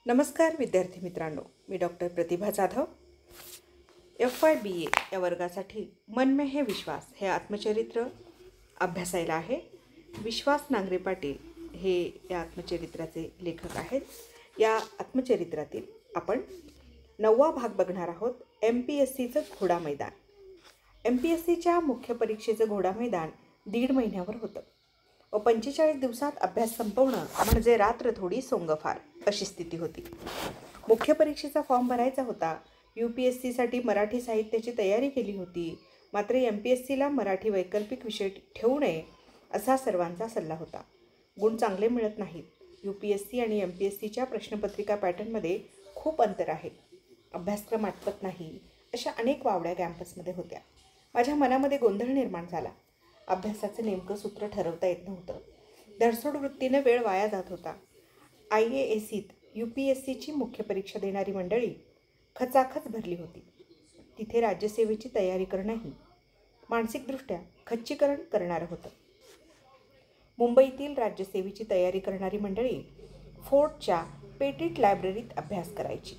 नमस्कार विद्यार्थी मित्रांनो, मी डॉक्टर प्रतिभा जाधव. FYBA या वर्गासाठी मन में है विश्वास हे आत्मचरित्र अभ्यासायला आहे. विश्वास नांगरे पाटील हे या आत्मचरित्राचे लेखक आहेत. या आत्मचरित्रातील आपण 9वा भाग बघणार आहोत. MPSCचं घोडा मैदान. MPSCच्या मुख्य परीक्षेचं घोडा मैदान 1.5 महिन्यावर होतं व 45 दिवसात अभ्यास संपवणं म्हणजे रात्र थोडी सोंगफार अशी स्थिती होती. मुख्य परीक्षेचा फॉर्म भरायचा होता. UPSCसाठी मराठी साहित्याची तयारी केली होती. मात्र MPSCला मराठी वैकल्पिक विषय ठेवू नये असा सर्वांचा सल्ला होता. गुण चांगले मिळत नाहीत. UPSC आणि MPSCच्या प्रश्नपत्रिका पॅटर्नमध्ये खूप अंतर आहे. अभ्यासक्रम आटपत नाही अशा अनेक वावड्या कॅम्पसमध्ये होत्या. माझ्या मनामध्ये गोंधळ निर्माण झाला. अभ्यासाचं नेमकं सूत्र ठरवता येत नव्हतं. धडसोड वृत्तीनं वेळ वाया जात होता. IASCत UPSCची मुख्य परीक्षा देणारी मंडळी खचाखच भरली होती. तिथे राज्यसेवेची तयारी करणंही मानसिकदृष्ट्या खच्चीकरण करणारं होतं. मुंबईतील राज्यसेवेची तयारी करणारी मंडळी फोर्टच्या पेटिट लायब्ररीत अभ्यास करायची.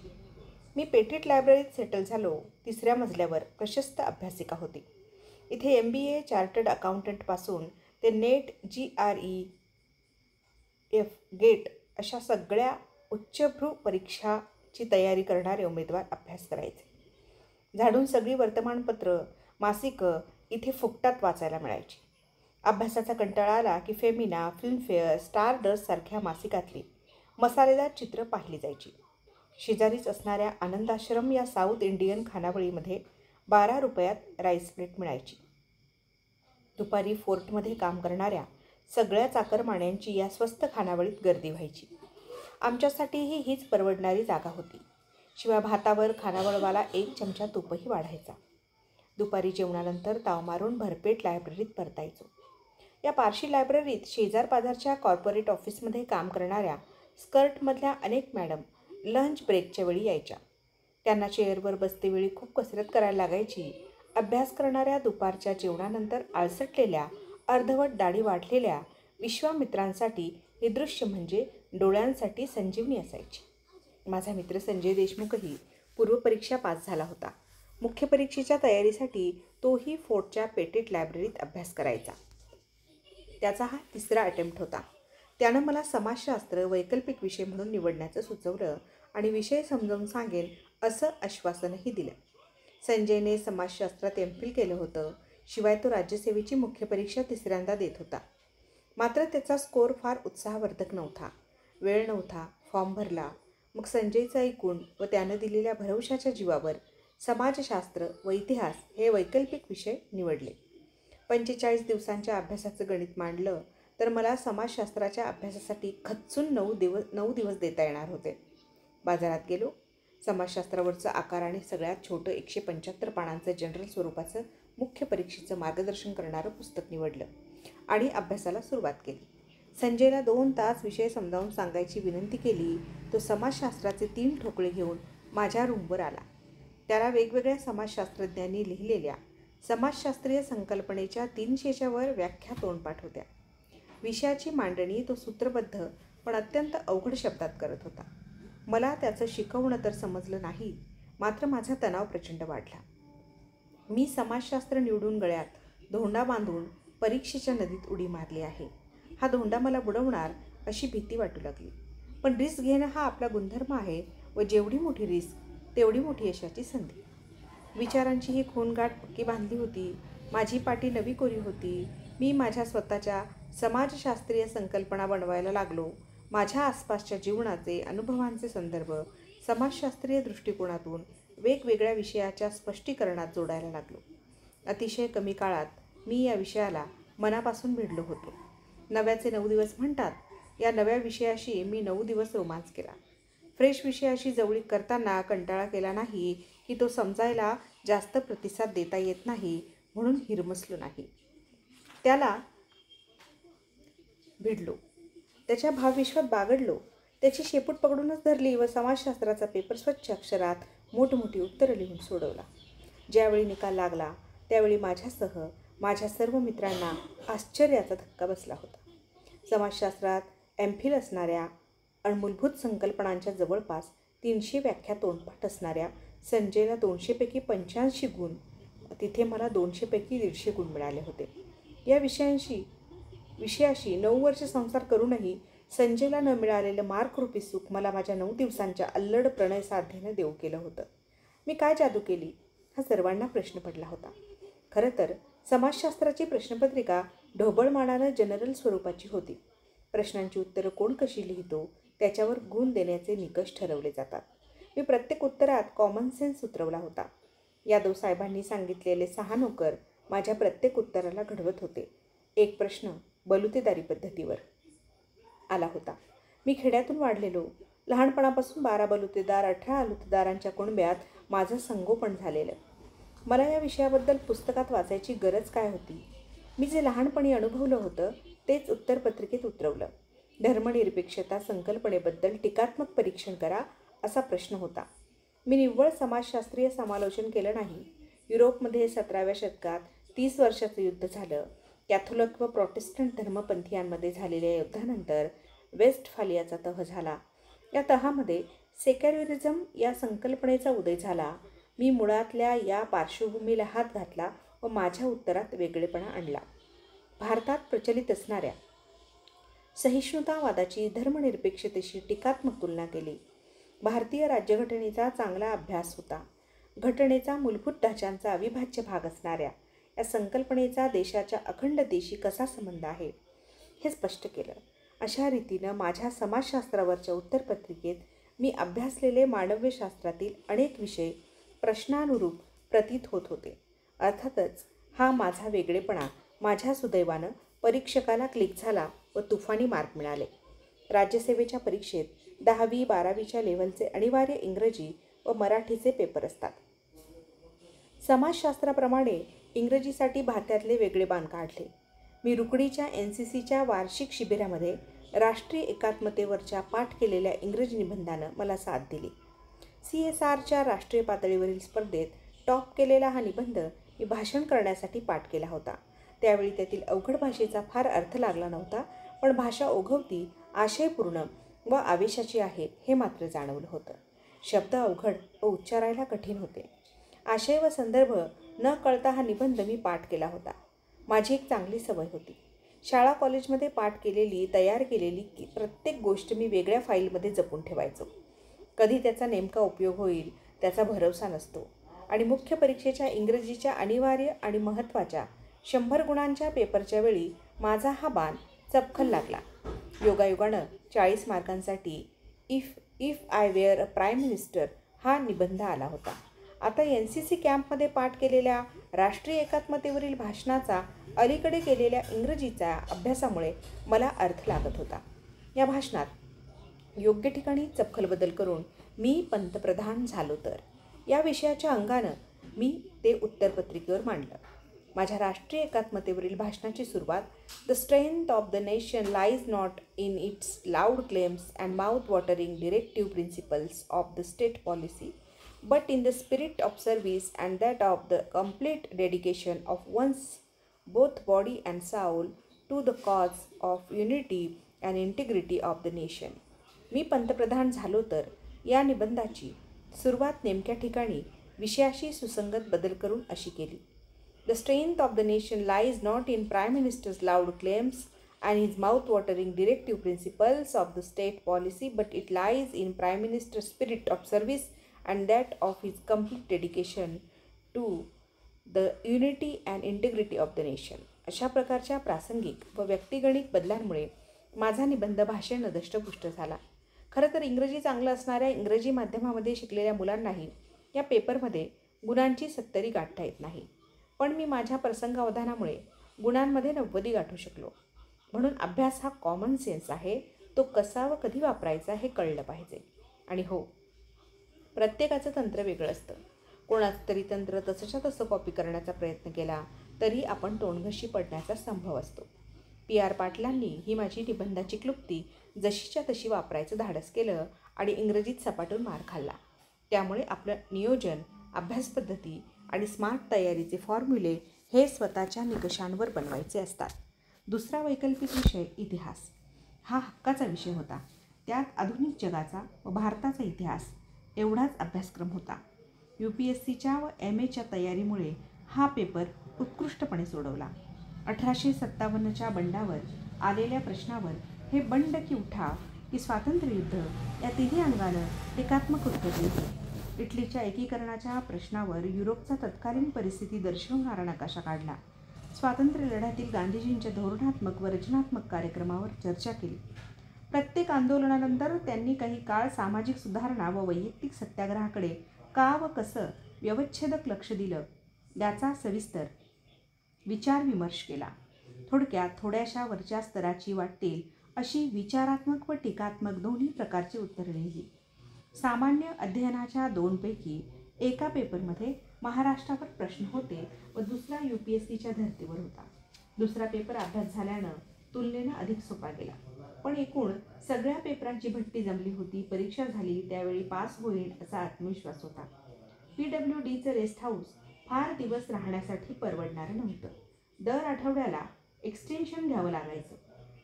मी पेटिट लायब्ररीत सेटल झालो. 3ऱ्या मजल्यावर प्रशस्त अभ्यासिका होती. इथे MBA चार्टर्ड अकाउंटंटपासून ते नेट GRE गेट अशा सगळ्या उच्चभ्रू परीक्षाची तयारी करणारे उमेदवार अभ्यास करायचे. झाडून सगळी वर्तमानपत्र मासिकं इथे फुकटात वाचायला मिळायची. अभ्यासाचा कंटाळा आला की फेमिना, फिल्मफेअर, स्टारडस्ट सारख्या मासिकातली मसालेदार चित्र पाहिली जायची. शेजारीच असणाऱ्या आनंदाश्रम या साऊथ इंडियन खानावळीमध्ये 12 रुपयात राईस प्लेट मिळायची. दुपारी फोर्टमध्ये काम करणाऱ्या सगळ्या चाकरमान्यांची या स्वस्त खानावळीत गर्दी व्हायची. आमच्यासाठीही हीच परवडणारी जागा होती. शिवाय भातावर खानावळवाला 1 चमचा तूपही वाढायचा. दुपारी जेवणानंतर ताव मारून भरपेट लायब्ररीत परतायचो. या पारशी लायब्ररीत शेजारपाजारच्या कॉर्पोरेट ऑफिसमध्ये काम करणाऱ्या स्कर्टमधल्या अनेक मॅडम लंच ब्रेकच्या वेळी यायच्या. त्यांना चेअरवर बसतेवेळी खूप कसरत करायला लागायची. अभ्यास करणाऱ्या दुपारच्या जेवणानंतर आळसटलेल्या, अर्धवट दाढी वाढलेल्या विश्वामित्रांसाठी हे दृश्य म्हणजे डोळ्यांसाठी संजीवनी असायची. माझा मित्र संजय देशमुखही पूर्वपरीक्षा पास झाला होता. मुख्य परीक्षेच्या तयारीसाठी तोही फोर्टच्या पेटिट लायब्ररीत अभ्यास करायचा. त्याचा हा 3रा अटेम्प्ट होता. त्यानं मला समाजशास्त्र वैकल्पिक विषय म्हणून निवडण्याचं सुचवलं आणि विषय समजावून सांगेन असं आश्वासनही दिलं. संजयने समाजशास्त्रात MPhil केलं होतं. शिवाय तो राज्यसेवेची मुख्य परीक्षा 3ऱ्यांदा देत होता. मात्र त्याचा स्कोअर फार उत्साहवर्धक नव्हता. वेळ नव्हता. फॉर्म भरला. मग संजयचं ऐकून व त्यानं दिलेल्या भरवशाच्या जीवावर समाजशास्त्र व इतिहास हे वैकल्पिक विषय निवडले. 45 दिवसांच्या अभ्यासाचं गणित मांडलं तर मला समाजशास्त्राच्या अभ्यासासाठी खच्चून 9 दिवस देता येणार होते. बाजारात गेलो. समाजशास्त्रावरचं आकाराने सगळ्यात छोटं 175 पानांचं जनरल स्वरूपाचं मुख्य परीक्षेचं मार्गदर्शन करणारं पुस्तक निवडलं आणि अभ्यासाला सुरुवात केली. संजयला 2 तास विषय समजावून सांगायची विनंती केली. तो समाजशास्त्राचे 3 ठोकळे घेऊन माझ्या रूमवर आला. त्याला वेगवेगळ्या समाजशास्त्रज्ञांनी लिहिलेल्या समाजशास्त्रीय संकल्पनेच्या 300च्या वर व्याख्या तोंडपाठ होत्या. विषयाची मांडणी तो सूत्रबद्ध पण अत्यंत अवघड शब्दात करत होता. मला त्याचं शिकवणं तर समजलं नाही. मात्र माझा तणाव प्रचंड वाढला. मी समाजशास्त्र निवडून गळ्यात धोंडा बांधून परीक्षेच्या नदीत उडी मारली आहे. हा धोंडा मला बुडवणार अशी भीती वाटू लागली. पण रिस्क घेणं हा आपला गुणधर्म आहे व जेवढी मोठी रिस्क तेवढी मोठी यशाची संधी. विचारांची ही खूणगाठ पक्की बांधली होती. माझी पाटी नवी कोरी होती. मी माझ्या स्वतःच्या समाजशास्त्रीय संकल्पना बनवायला लागलो. माझ्या आसपासच्या जीवनाचे अनुभवांचे संदर्भ समाजशास्त्रीय दृष्टिकोनातून वेगवेगळ्या विषयाच्या स्पष्टीकरणात जोडायला लागलो. अतिशय कमी काळात मी या विषयाला मनापासून भिडलो होतो. नव्याचे 9 दिवस म्हणतात. या नव्या विषयाशी मी 9 दिवस रोमांच केला. फ्रेश विषयाशी जवळीक करताना कंटाळा केला नाही की तो समजायला जास्त प्रतिसाद देता येत नाही म्हणून हिरमसलो नाही. त्याला भिडलो. त्याच्या भावविश्वात बागडलो. त्याची शेपूट पकडूनच धरली व समाजशास्त्राचा पेपर स्वच्छ अक्षरात मोठमोठी उत्तरं लिहून सोडवला. ज्यावेळी निकाल लागला त्यावेळी माझ्यासह माझ्या सर्व मित्रांना आश्चर्याचा धक्का बसला होता. समाजशास्त्रात MPhil असणाऱ्या आणि मूलभूत संकल्पनांच्या जवळपास 300 व्याख्या तोंडपाठ असणाऱ्या संजयला 200पैकी 85 गुण, तिथे मला 200पैकी 150 गुण मिळाले होते. या विषयाशी 9 वर्ष संसार करूनही संजयला न मिळालेलं मार्करूपी सुख मला माझ्या 9 दिवसांच्या अल्लड प्रणय साधनेनं देऊ केलं होतं. मी काय जादू केली हा सर्वांना प्रश्न पडला होता. खरं तर समाजशास्त्राची प्रश्नपत्रिका ढोबळमानानं जनरल स्वरूपाची होती. प्रश्नांची उत्तरं कोण कशी लिहितो त्याच्यावर गुण देण्याचे निकष ठरवले जातात. मी प्रत्येक उत्तरात कॉमन सेन्स उतरवला होता. यादव साहेबांनी सांगितलेले 6 नोकर माझ्या प्रत्येक उत्तराला घडवत होते. एक प्रश्न बलुतेदारी पद्धतीवर आला होता. मी खेड्यातून वाढलेलो, लहानपणापासून 12 बलुतेदार 18 आलुतेदारांच्या कुणब्यात माझं संगोपन झालेलं. मला या विषयाबद्दल पुस्तकात वाचायची गरज काय होती? मी जे लहानपणी अनुभवलं होतं तेच उत्तरपत्रिकेत उतरवलं. धर्मनिरपेक्षता संकल्पनेबद्दल टीकात्मक परीक्षण करा असा प्रश्न होता. मी निव्वळ समाजशास्त्रीय समालोचन केलं नाही. युरोपमध्ये 17व्या शतकात 30 वर्षाचं युद्ध झालं. कॅथोलिक व प्रोटेस्टंट धर्मपंथीयांमध्ये झालेल्या युद्धानंतर वेस्टफालियाचा तह झाला. या तहामध्ये सेक्युलरिझम या संकल्पनेचा उदय झाला. मी मुळातल्या या पार्श्वभूमीला हात घातला व माझ्या उत्तरात वेगळेपणा आणला. भारतात प्रचलित असणाऱ्या सहिष्णुतावादाची धर्मनिरपेक्षतेशी टीकात्मक तुलना केली. भारतीय राज्यघटनेचा चांगला अभ्यास होता. घटनेचा मूलभूत ढाच्यांचा अविभाज्य भाग असणाऱ्या या संकल्पनेचा देशाच्या अखंड देशी कसा संबंध आहे हे स्पष्ट केलं. अशा रीतीनं माझ्या समाजशास्त्रावरच्या उत्तरपत्रिकेत मी अभ्यासलेले मानव्यशास्त्रातील अनेक विषय प्रश्नानुरूप प्रतीत होत होते. अर्थातच हा माझा वेगळेपणा माझ्या सुदैवानं परीक्षकाला क्लिक झाला व तुफानी मार्क मिळाले. राज्यसेवेच्या परीक्षेत 10वी 12वीच्या लेव्हलचे अनिवार्य इंग्रजी व मराठीचे पेपर असतात. समाजशास्त्राप्रमाणे इंग्रजीसाठी भात्यातले वेगळे बाण काढले. मी रुकडीच्या NCCच्या वार्षिक शिबिरामध्ये राष्ट्रीय एकात्मतेवरच्या पाठ केलेल्या इंग्रजी निबंधानं मला साथ दिली. CSRच्या राष्ट्रीय पातळीवरील स्पर्धेत टॉप केलेला हा निबंध मी भाषण करण्यासाठी पाठ केला होता. त्यावेळी त्यातील अवघड भाषेचा फार अर्थ लागला नव्हता, पण भाषा ओघवती, आशयपूर्ण व आवेशाची आहे हे मात्र जाणवलं होतं. शब्द अवघड व उच्चारायला कठीण होते. आशय व संदर्भ न कळता हा निबंध मी पाठ केला होता. माझी एक चांगली सवय होती. शाळा कॉलेजमध्ये पाठ केलेली तयार केलेली प्रत्येक गोष्ट मी वेगळ्या फाईलमध्ये जपून ठेवायचो. कधी त्याचा नेमका उपयोग होईल त्याचा भरवसा नसतो. आणि मुख्य परीक्षेच्या इंग्रजीच्या अनिवार्य आणि महत्त्वाच्या 100 गुणांच्या पेपरच्या वेळी माझा हा बाण चपखल लागला. योगायोगानं 40 मार्कांसाठी if I were a prime minister हा निबंध आला होता. आता NCC कॅम्पमध्ये पाठ केलेल्या राष्ट्रीय एकात्मतेवरील भाषणाचा अलीकडे केलेल्या इंग्रजीच्या अभ्यासामुळे मला अर्थ लागत होता. या भाषणात योग्य ठिकाणी चपखल बदल करून मी पंतप्रधान झालो तर या विषयाच्या अंगानं मी ते उत्तरपत्रिकेवर मांडलं. माझ्या राष्ट्रीय एकात्मतेवरील भाषणाची सुरुवात the strength of the nation lies not in its loud claims and mouth watering directive principles of the state policy but in the spirit of service and that of the complete dedication of one's both body and soul to the cause of unity and integrity of the nation. मी पंतप्रधान झालो तर या निबंधाची सुरुवात नेमक्या ठिकाणी विषयाशी सुसंगत बदल करून अशी केली. The strength of the nation lies not in Prime Minister's loud claims and his mouth-watering directive principles of the state policy, but it lies in Prime Minister's spirit of service and that of his complete dedication to the unity and integrity of the nation. अशा प्रकारच्या प्रासंगिक व व्यक्तिगणिक बदलांमुळे माझा निबंध भाषेनं दष्टपुष्ट झाला. खरं तर इंग्रजी चांगलं असणाऱ्या इंग्रजी माध्यमामध्ये शिकलेल्या मुलांनाही या पेपरमध्ये गुणांची 70 गाठता येत नाही. पण मी माझ्या प्रसंगावधानामुळे गुणांमध्ये 90 गाठू शकलो. म्हणून अभ्यास हा कॉमन सेन्स आहे. तो कसा व कधी वापरायचा हे कळलं पाहिजे. आणि हो, प्रत्येकाचं तंत्र वेगळं असतं. कोणाचं तरी तंत्र तसंच्या तसं कॉपी करण्याचा प्रयत्न केला तरी आपण तोंडघशी पडण्याचा संभव असतो. PR पाटलांनी ही माझी निबंधाची क्लुप्ती जशीच्या तशी वापरायचं धाडस केलं आणि इंग्रजीत सपाटून मार खाल्ला. त्यामुळे आपलं नियोजन, अभ्यासपद्धती आणि स्मार्ट तयारीचे फॉर्म्युले हे स्वतःच्या निकषांवर बनवायचे असतात. दुसरा वैकल्पिक विषय इतिहास हा हक्काचा विषय होता. त्यात आधुनिक जगाचा व भारताचा इतिहास एवढाच अभ्यासक्रम होता. UPSCच्या व MAच्या तयारीमुळे हा पेपर उत्कृष्टपणे सोडवला. 1857च्या बंडावर आलेल्या प्रश्नावर हे बंड की उठाव की स्वातंत्र्ययुद्ध या तिन्ही अंगानं टीकात्मक उत्तर दिली. इटलीच्या एकीकरणाच्या प्रश्नावर युरोपचा तत्कालीन परिस्थिती दर्शवणारा नकाशा काढला. स्वातंत्र्य लढ्यातील गांधीजींच्या धोरणात्मक व रचनात्मक कार्यक्रमावर चर्चा केली. प्रत्येक आंदोलनानंतर त्यांनी काही काळ सामाजिक सुधारणा व वैयक्तिक सत्याग्रहाकडे का व कसं व्यवच्छेदक लक्ष दिलं याचा सविस्तर विचारविमर्श केला. थोडक्यात थोड्याशा वरच्या स्तराची वाटतील अशी विचारात्मक व टीकात्मक दोन्ही प्रकारची उत्तरं लिहिली. सामान्य अध्ययनाच्या दोनपैकी एका पेपरमध्ये महाराष्ट्रावर प्रश्न होते व दुसरा UPSCच्या धर्तीवर होता. दुसरा पेपर अभ्यास झाल्यानं तुलनेनं अधिक सोपा गेला. पण एकूण सगळ्या पेपरांची भट्टी जमली होती. परीक्षा झाली त्यावेळी पास होईल असा आत्मविश्वास होता. PWDचं रेस्ट हाऊस फार दिवस राहण्यासाठी परवडणारं नव्हतं. दर आठवड्याला एक्सटेन्शन घ्यावं लागायचं.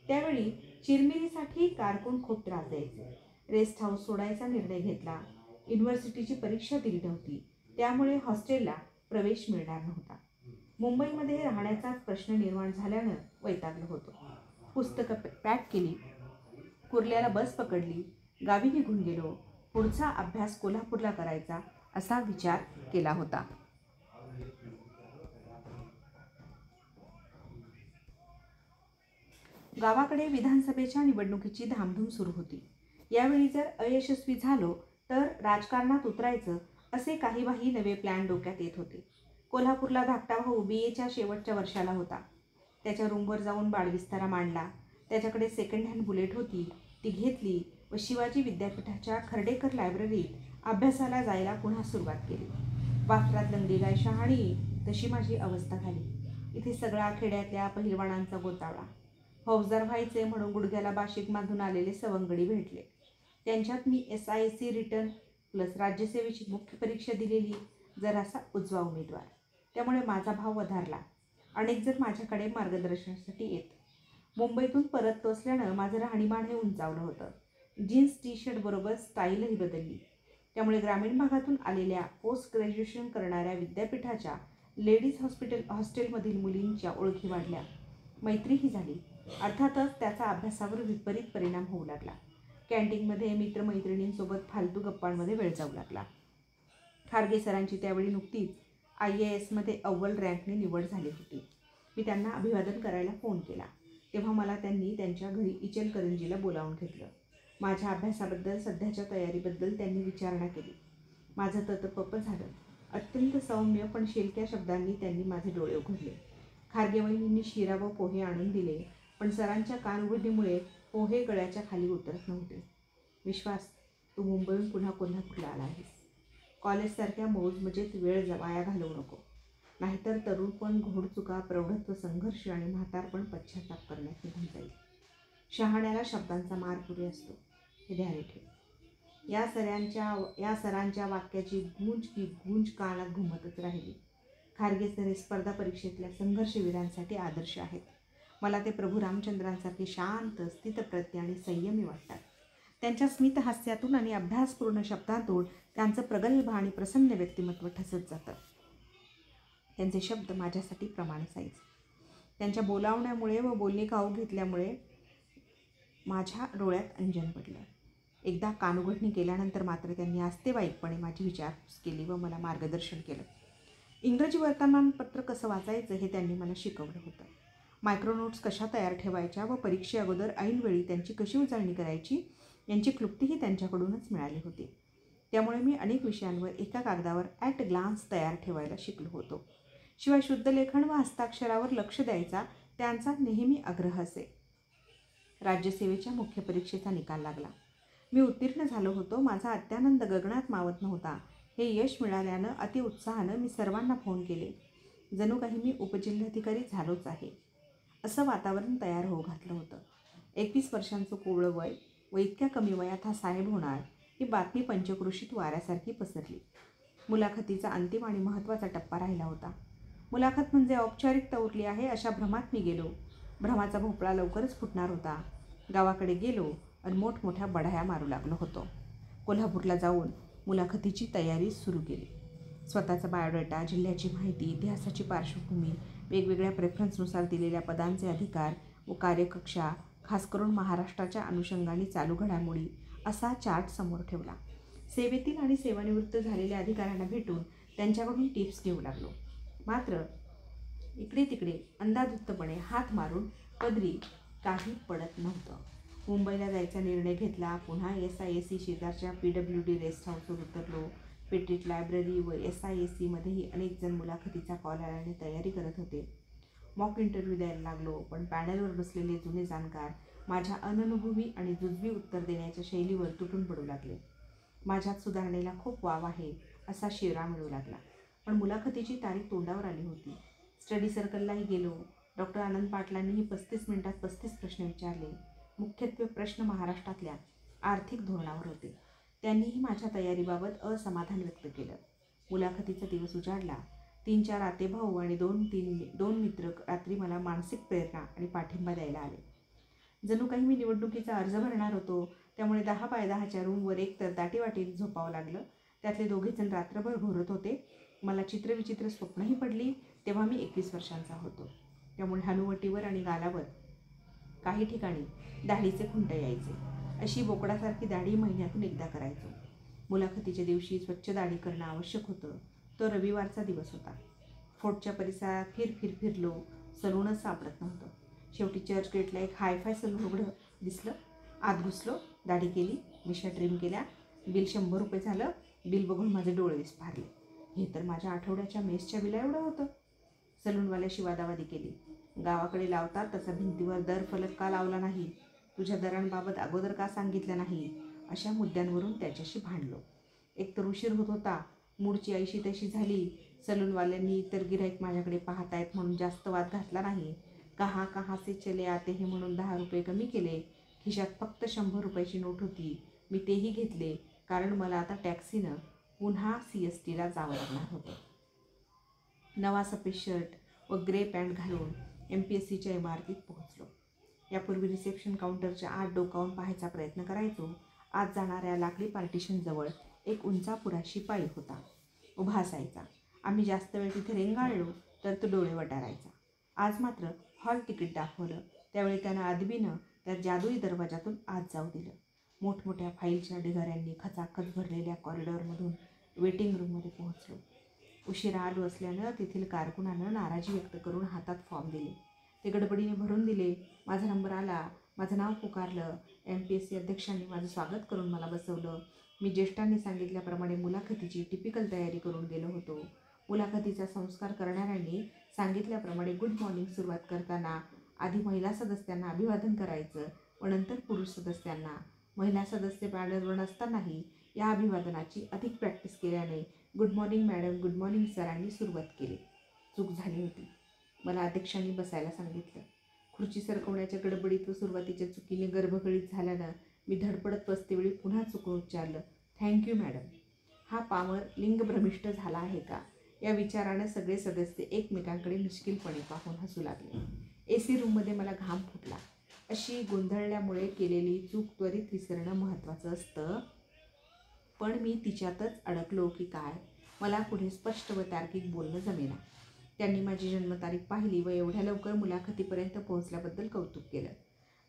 त्यावेळी चिरमिरीसाठी कारकून खूप त्रास द्यायचे. रेस्ट हाऊस सोडायचा निर्णय घेतला. युनिव्हर्सिटीची परीक्षा दिली नव्हती, त्यामुळे हॉस्टेलला प्रवेश मिळणार नव्हता. मुंबईमध्ये राहण्याचाच प्रश्न निर्माण झाल्यानं वैतागलो होतो. पुस्तकं पॅक केली, कुर्ल्याला बस पकडली, गावी निघून गेलो. पुढचा अभ्यास कोल्हापूरला करायचा असा विचार केला होता. गावाकडे विधानसभेच्या निवडणुकीची धामधूम सुरू होती. यावेळी जर अयशस्वी झालो तर राजकारणात उतरायचं असे काहीबाही नवे प्लॅन डोक्यात येत होते. कोल्हापूरला धाकटा भाऊ BAच्या शेवटच्या वर्षाला होता. त्याच्या रूमवर जाऊन बाळविस्तारा मांडला. त्याच्याकडे सेकंड हँड बुलेट होती, ती घेतली व शिवाजी विद्यापीठाच्या खर्डेकर लायब्ररीत अभ्यासाला जायला पुन्हा सुरुवात केली. वासरात लंगडी गाय शहाणी तशी माझी अवस्था झाली. इथे सगळा खेड्यातल्या पहिलवानांचा गोतावळा. फौजदार व्हायचे म्हणून गुडघ्याला बाशिक बांधून आलेले सवंगडी भेटले. त्यांच्यात मी SIC रिटर्न प्लस राज्यसेवेची मुख्य परीक्षा दिलेली जरासा उजवा उमेदवार. त्यामुळे माझा भाव वधारला. अनेक जण माझ्याकडे मार्गदर्शनासाठी येत. मुंबईतून परततो असल्यानं माझं राहणीमान हे उंचावलं होतं. जीन्स T-शर्ट बरोबर स्टाईलही बदलली. त्यामुळे ग्रामीण भागातून आलेल्या पोस्ट ग्रॅज्युएशन करणाऱ्या विद्यापीठाच्या लेडीज हॉस्टेलमधील मुलींच्या ओळखी वाढल्या, मैत्रीही झाली. अर्थातच त्याचा अभ्यासावर विपरीत परिणाम होऊ लागला. कॅन्टीनमध्ये मित्रमैत्रिणींसोबत फालतू गप्पांमध्ये वेळ जाऊ लागला. खारगे सरांची त्यावेळी नुकतीच IASमध्ये अव्वल रँकने निवड झाली होती. मी त्यांना अभिवादन करायला फोन केला तेव्हा मला त्यांनी त्यांच्या घरी इचलकरंजीला बोलावून घेतलं. माझ्या अभ्यासाबद्दल, सध्याच्या तयारीबद्दल त्यांनी विचारणा केली. माझं ततपप झालं. अत्यंत सौम्य पण शेलक्या शब्दांनी त्यांनी माझे डोळे उघडले. खारगेवहिनींनी शिरा व पोहे आणून दिले, पण सरांच्या कानउघडणीमुळे पोहे गळ्याच्या खाली उतरत नव्हते. विश्वास, तू मुंबईहून पुन्हा कोल्हापूरला आला आहेस. कॉलेजसारख्या मौजमजेत वेळ वाया घालवू नको, नाहीतर तरुणपण, घोडचुका, प्रौढत्व, संघर्ष आणि म्हातारपण पश्चाताप करण्यात निघून जाईल. शहाण्याला शब्दांचा मार पुरे असतो, हे ध्यानी ठेव. या सरांच्या वाक्याची गूंज की गूंज कानात घुमतच राहिली. खारगे सर हे स्पर्धा परीक्षेतल्या संघर्षवीरांसाठी आदर्श आहेत. मला ते प्रभू रामचंद्रांसारखे शांत, स्थितप्रज्ञ आणि संयमी वाटतात. त्यांच्या स्मितहास्यातून आणि अभ्यासपूर्ण शब्दातून त्यांचं प्रगल्भ आणि प्रसन्न व्यक्तिमत्व ठसत जातं. त्यांचे शब्द माझ्यासाठी प्रमाण असायचे. त्यांच्या बोलावण्यामुळे व बोलणी काऊ घेतल्यामुळे माझ्या डोळ्यात अंजन पडलं. एकदा कानउघडणी केल्यानंतर मात्र त्यांनी आस्तेवाईकपणे माझी विचारपूस केली व मला मार्गदर्शन केलं. इंग्रजी वर्तमानपत्र कसं वाचायचं हे त्यांनी मला शिकवलं होतं. मायक्रोनोट्स कशा तयार ठेवायच्या व परीक्षेअगोदर ऐनवेळी त्यांची कशी उजळणी करायची यांची क्लुप्तीही त्यांच्याकडूनच मिळाली होती. त्यामुळे मी अनेक विषयांवर एका कागदावर ॲट ग्लान्स तयार ठेवायला शिकलो होतो. शिवाय शुद्धलेखन व हस्ताक्षरावर लक्ष द्यायचा त्यांचा नेहमी आग्रह असे. राज्यसेवेच्या मुख्य परीक्षेचा निकाल लागला. मी उत्तीर्ण झालो होतो. माझा अत्यानंद गगनात मावत नव्हता. हे यश मिळाल्यानं अतिउत्साहानं मी सर्वांना फोन केले. जणू काही मी उपजिल्हाधिकारी झालोच आहे असं वातावरण तयार होऊ घातलं होतं. 21 वर्षांचं कोवळं वय व इतक्या कमी वयात हा साहेब होणार ही बातमी पंचक्रोशीत वाऱ्यासारखी पसरली. मुलाखतीचा अंतिम आणि महत्त्वाचा टप्पा राहिला होता. मुलाखत म्हणजे औपचारिकता उरली आहे अशा भ्रमात मी गेलो. भ्रमाचा भोपळा लवकरच फुटणार होता. गावाकडे गेलो. आणि मोठमोठ्या बढाया मारू लागलो होतो. कोल्हापूरला जाऊन मुलाखतीची तयारी सुरू केली. स्वतःचा बायोडेटा, जिल्ह्याची माहिती, इतिहासाची पार्श्वभूमी, वेगवेगळ्या प्रेफरन्सनुसार दिलेल्या पदांचे अधिकार व कार्यकक्षा, खास करून महाराष्ट्राच्या अनुषंगाने चालू घडामोडी असा चार्ट समोर ठेवला. सेवेतील आणि सेवानिवृत्त झालेल्या अधिकाऱ्यांना भेटून त्यांच्याकडून टिप्स घेऊ लागलो. मात्र इकडे तिकडे अंधाधुंदपणे हात मारून पदरी काही पडत नव्हतं. मुंबईला जायचा निर्णय घेतला. पुन्हा SIAC शेजारच्या PWD रेस्ट हाऊसवर उतरलो. पेट्रीट लायब्ररी व SIACमध्येही अनेक जण मुलाखतीचा कॉल आल्याने तयारी करत होते. मॉक इंटरव्ह्यू द्यायला लागलो. पण पॅनलवर बसलेले जुने जाणकार माझ्या अननुभवी आणि जुजबी उत्तर देण्याच्या शैलीवर तुटून पडू लागले. माझ्यात सुधारणेला खूप वाव आहे असा शिवरा मिळू लागला. पण मुलाखतीची तारीख तोंडावर आली होती. स्टडी सर्कललाही गेलो. डॉक्टर आनंद पाटलांनीही 35 मिनिटात 35 प्रश्न विचारले. मुख्यत्वे प्रश्न महाराष्ट्रातल्या आर्थिक धोरणावर होते. त्यांनीही माझ्या तयारीबाबत असमाधान व्यक्त केलं. मुलाखतीचा दिवस उजाडला. 3-4 आतेभाऊ आणि 2 मित्र रात्री मला मानसिक प्रेरणा आणि पाठिंबा द्यायला आले. जणू काही मी निवडणुकीचा अर्ज भरणार होतो. त्यामुळे 10x10च्या रूमवर एकतर दाटीवाटीने झोपावं लागलं. त्यातले 2 जण रात्रभर घोरत होते. मला चित्रविचित्र स्वप्नही पडली. तेव्हा मी 21 वर्षांचा होतो. त्यामुळे हनुवटीवर आणि गालावर काही ठिकाणी दाढीचे खुंट यायचे. अशी बोकडासारखी दाढी महिन्यातून एकदा करायचो. मुलाखतीच्या दिवशी स्वच्छ दाढी करणं आवश्यक होतं. तो रविवारचा दिवस होता. फोर्टच्या परिसरात फिरलो. सलूनच सापडत नव्हतं. शेवटी चर्चगेटला एक हायफाय सलून उघडं दिसलं. आत घुसलो. दाढी केली. मिशा ट्रिम केल्या. बिल 100 रुपये झालं. बिल बघून माझे डोळे विस्फारले. हे तर माझ्या आठवड्याच्या मेसच्या बिला एवढं होतं. सलूनवाल्याशी वादावादी केली. गावाकडे लावतात तसा भिंतीवर दर फलक का लावला नाही? तुझ्या दरांबाबत अगोदर का सांगितलं नाही? अशा मुद्द्यांवरून त्याच्याशी भांडलो. एकतर उशीर होत होता. मूडची ऐशी तशी झाली. सलूनवाल्यांनी इतर गिऱ्हाईक माझ्याकडे पाहतायत म्हणून जास्त वाद घातला नाही. कहाँ से चले आते हे म्हणून 10 रुपये कमी केले. खिशात फक्त 100 रुपयाची नोट होती. मी तेही घेतले, कारण मला आता टॅक्सीनं पुन्हा CSTला जावं लागणार होतं. नवा सफेद शर्ट व ग्रे पॅन्ट घालून MPSCच्या इमारतीत पोहोचलो. यापूर्वी रिसेप्शन काउंटरच्या आत डोकावून पाहायचा प्रयत्न करायचो. आत जाणाऱ्या लाकडी पार्टिशनजवळ एक उंचापुरा शिपाई होता. उभा असायचा. आम्ही जास्त वेळ तिथे रेंगाळलो तर तो डोळे वटारायचा. आज मात्र हॉल तिकीट दाखवलं. त्यावेळी त्यानं अदबीनं त्या जादुई दरवाजातून आत जाऊ दिलं. मोठमोठ्या फाईलच्या ढिगाऱ्यांनी खचाखच भरलेल्या कॉरिडॉरमधून वेटिंग रूममध्ये पोहोचलो. उशिरा आलो असल्यानं तेथील कारकुनानं नाराजी व्यक्त करून हातात फॉर्म दिले. ते गडबडीने भरून दिले. माझा नंबर आला. माझं नाव पुकारलं. MPSC अध्यक्षांनी माझं स्वागत करून मला बसवलं. मी ज्येष्ठांनी सांगितल्याप्रमाणे मुलाखतीची टिपिकल तयारी करून गेलो होतो. मुलाखतीचा संस्कार करणाऱ्यांनी सांगितल्याप्रमाणे गुड मॉर्निंग सुरुवात करताना आधी महिला सदस्यांना अभिवादन करायचं व नंतर पुरुष सदस्यांना. महिला सदस्य पॅनलवर नसतानाही या अभिवादनाची अधिक प्रॅक्टिस केल्याने good morning madam, good morning सरांनी सुरुवात केली. चूक झाली होती. मला अध्यक्षांनी बसायला सांगितलं. खुर्ची सरकवण्याच्या गडबडीत व सुरुवातीच्या चुकीने गर्भगळीत झाल्यानं मी धडपडत बसतेवेळी पुन्हा चुकून उच्चारलं, थँक्यू मॅडम. हा पामर लिंगभ्रमिष्ट झाला आहे का? या विचारानं सगळे सदस्य एकमेकांकडे निष्किलपणे पाहून हसू लागले. AC रूममध्ये मला घाम फुटला. अशी गोंधळल्यामुळे केलेली चूक त्वरित विसरणं महत्त्वाचं असतं. पण मी तिच्यातच अडकलो की काय? मला पुढे स्पष्ट व तार्किक बोलणं जमेना. त्यांनी माझी जन्मतारीख पाहिली व एवढ्या लवकर मुलाखतीपर्यंत पोहोचल्याबद्दल कौतुक केलं.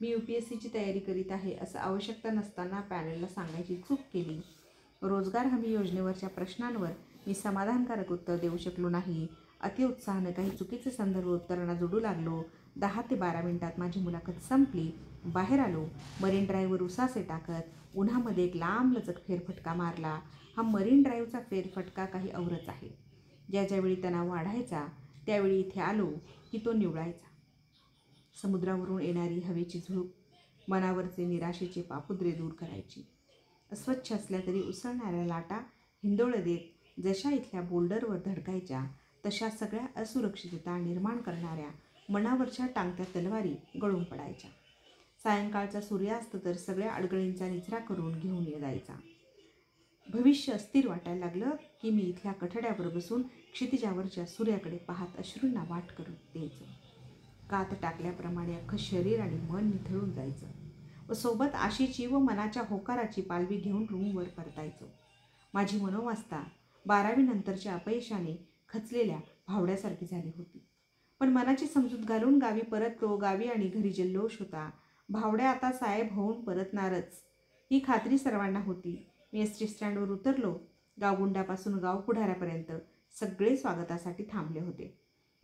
मी UPSCची तयारी करीत आहे असं आवश्यकता नसताना पॅनलला सांगायची चूक केली. रोजगार हमी योजनेवरच्या प्रश्नांवर मी समाधानकारक उत्तर देऊ शकलो नाही. अतिउत्साहानं काही चुकीचे संदर्भ उत्तरांना जोडू लागलो. 10 ते 12 मिनिटात माझी मुलाखत संपली. बाहेर आलो. मरीन ड्राईव्हवर उसासे टाकत उन्हामध्ये एक लांबलचक फेरफटका मारला. हा मरीन ड्राईव्हचा फेरफटका काही औरच आहे. ज्यावेळी तणाव वाढायचा त्यावेळी इथे आलो की तो निवळायचा. समुद्रावरून येणारी हवेची झुळूक मनावरचे निराशेचे पापुद्रे दूर करायची. अस्वच्छ असल्या तरी उसळणाऱ्या लाटा हिंदोळ देत जशा इथल्या बोल्डरवर धडकायच्या तशा सगळ्या असुरक्षितता निर्माण करणाऱ्या मनावरच्या टांगत्या तलवारी गळून पडायच्या. सायंकाळचा सूर्यास्त तर सगळ्या अडगळींचा निचरा करून घेऊन जायचा. भविष्य अस्थिर वाटायला लागलं की मी इथल्या कठड्यावर बसून क्षितिजावरच्या सूर्याकडे पाहत अश्रूंना वाट करून द्यायचो. कात टाकल्याप्रमाणे अख्खं शरीर आणि मन निथळून जायचं. व सोबत आशेची व मनाच्या होकाराची पालवी घेऊन रूमवर परतायचो. माझी मनोवस्था 12वी नंतरच्या अपयशाने खचलेल्या भावड्यासारखी झाली होती. पण मनाची समजूत घालून गावी परतलो. गावी आणि घरी जल्लोष होता. भावड्या आता साहेब होऊन परतणारच ही खात्री सर्वांना होती. मी एस टी स्टँडवर उतरलो. गावगुंडापासून गाव पुढाऱ्यापर्यंत सगळे स्वागतासाठी थांबले होते.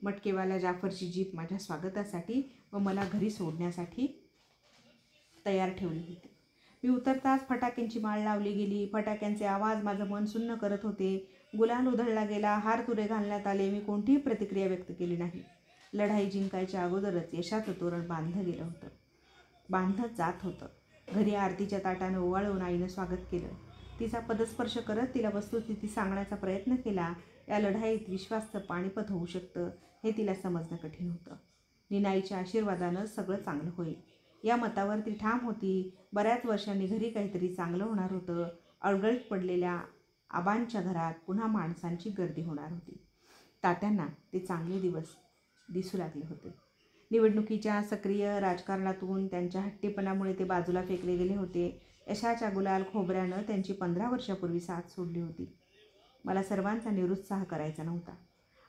मटकेवाला जाफरची जीप माझ्या स्वागतासाठी व मला घरी सोडण्यासाठी तयार ठेवली होती. मी उतरताच फटाक्यांची माळ लावली गेली. फटाक्यांचे आवाज माझं मन सुन्न करत होते. गुलाल उधळला गेला. हार तुरे घालण्यात आले. मी कोणतीही प्रतिक्रिया व्यक्त केली नाही. लढाई जिंकायच्या अगोदरच यशाचं तोरण बांधत जात होतं. घरी आरतीच्या ताटानं ओवाळून आईनं स्वागत केलं. तिचा पदस्पर्श करत तिला वस्तुस्थिती सांगण्याचा प्रयत्न केला. या लढाईत विश्वासचं पाणीपत होऊ शकतं हे तिला समजणं कठीण होतं. निनाईच्या आशीर्वादानं सगळं चांगलं होईल या मतावर ती ठाम होती. बऱ्याच वर्षांनी घरी काहीतरी चांगलं होणार होतं. अडगळीत पडलेल्या आबांच्या घरात पुन्हा माणसांची गर्दी होणार होती. तात्यांना ते चांगले दिवस दिसू लागले होते. निवडणुकीच्या सक्रिय राजकारणातून त्यांच्या हट्टीपणामुळे ते बाजूला फेकले गेले होते. यशाच्या गुलाल खोबऱ्यानं त्यांची 15 वर्षापूर्वी साथ सोडली होती. मला सर्वांचा निरुत्साह करायचा नव्हता.